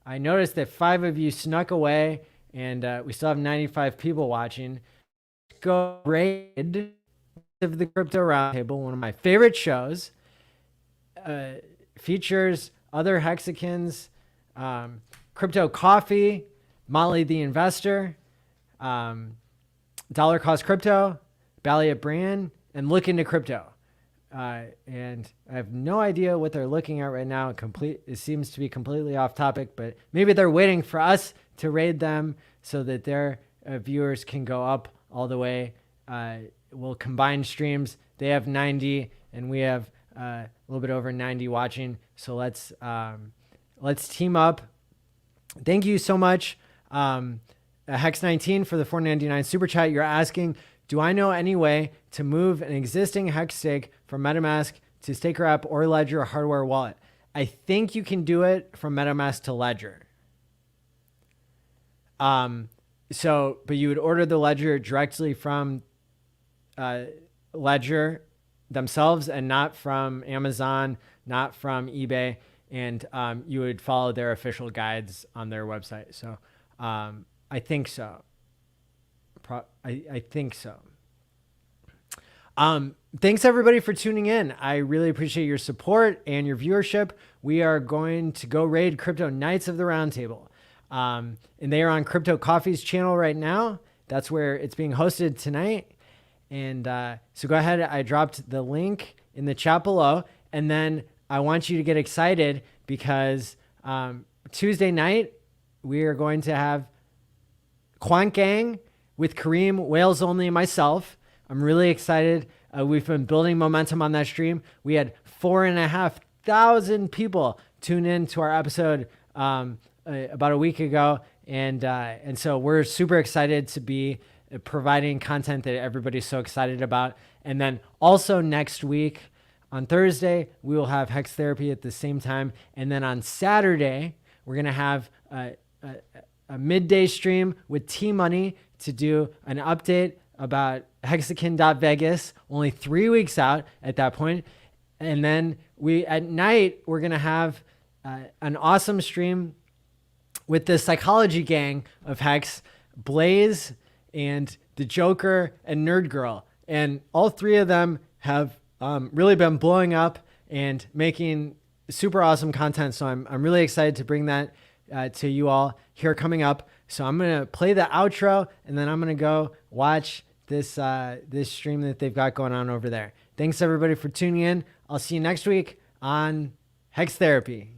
I noticed that 5 of you snuck away, and we still have 95 people watching. Go raid of the Crypto Roundtable, one of my favorite shows. Features other Hexicans, Crypto Coffee, Molly the Investor, Dollar Cost Crypto, Balliet Brand, and Look Into Crypto. And I have no idea what they're looking at right now. It seems to be completely off topic, but maybe they're waiting for us to raid them so that their viewers can go up all the way. We'll combine streams. They have 90 and we have a little bit over 90 watching. So let's team up. Thank you so much. Hex 19 for the $4.99 super chat. You're asking, do I know any way to move an existing Hex stake from MetaMask to Staker app or Ledger or hardware wallet? I think you can do it from MetaMask to Ledger. But you would order the Ledger directly from Ledger themselves and not from Amazon, not from eBay. And you would follow their official guides on their website. So I think so. I think so. Thanks everybody for tuning in. I really appreciate your support and your viewership. We are going to go raid Crypto Knights of the Roundtable. And they are on Crypto Coffee's channel right now. That's where it's being hosted tonight. And so go ahead. I dropped the link in the chat below. And then I want you to get excited because Tuesday night, we are going to have Quant Gang with Kareem, Wales Only, and myself. I'm really excited. We've been building momentum on that stream. We had 4,500 people tune in to our episode about a week ago. And so we're super excited to be providing content that everybody's so excited about. And then also next week on Thursday, we will have Hex Therapy at the same time. And then on Saturday, we're going to have a midday stream with T-Money to do an update about Hexakin.Vegas, only 3 weeks out at that point. And then at night, we're going to have an awesome stream with the psychology gang of Hex, Blaze and the Joker and Nerd Girl. And all three of them have really been blowing up and making super awesome content. So I'm really excited to bring that to you all here coming up. So I'm going to play the outro and then I'm going to go watch this stream that they've got going on over there. Thanks everybody for tuning in. I'll see you next week on Hex Therapy.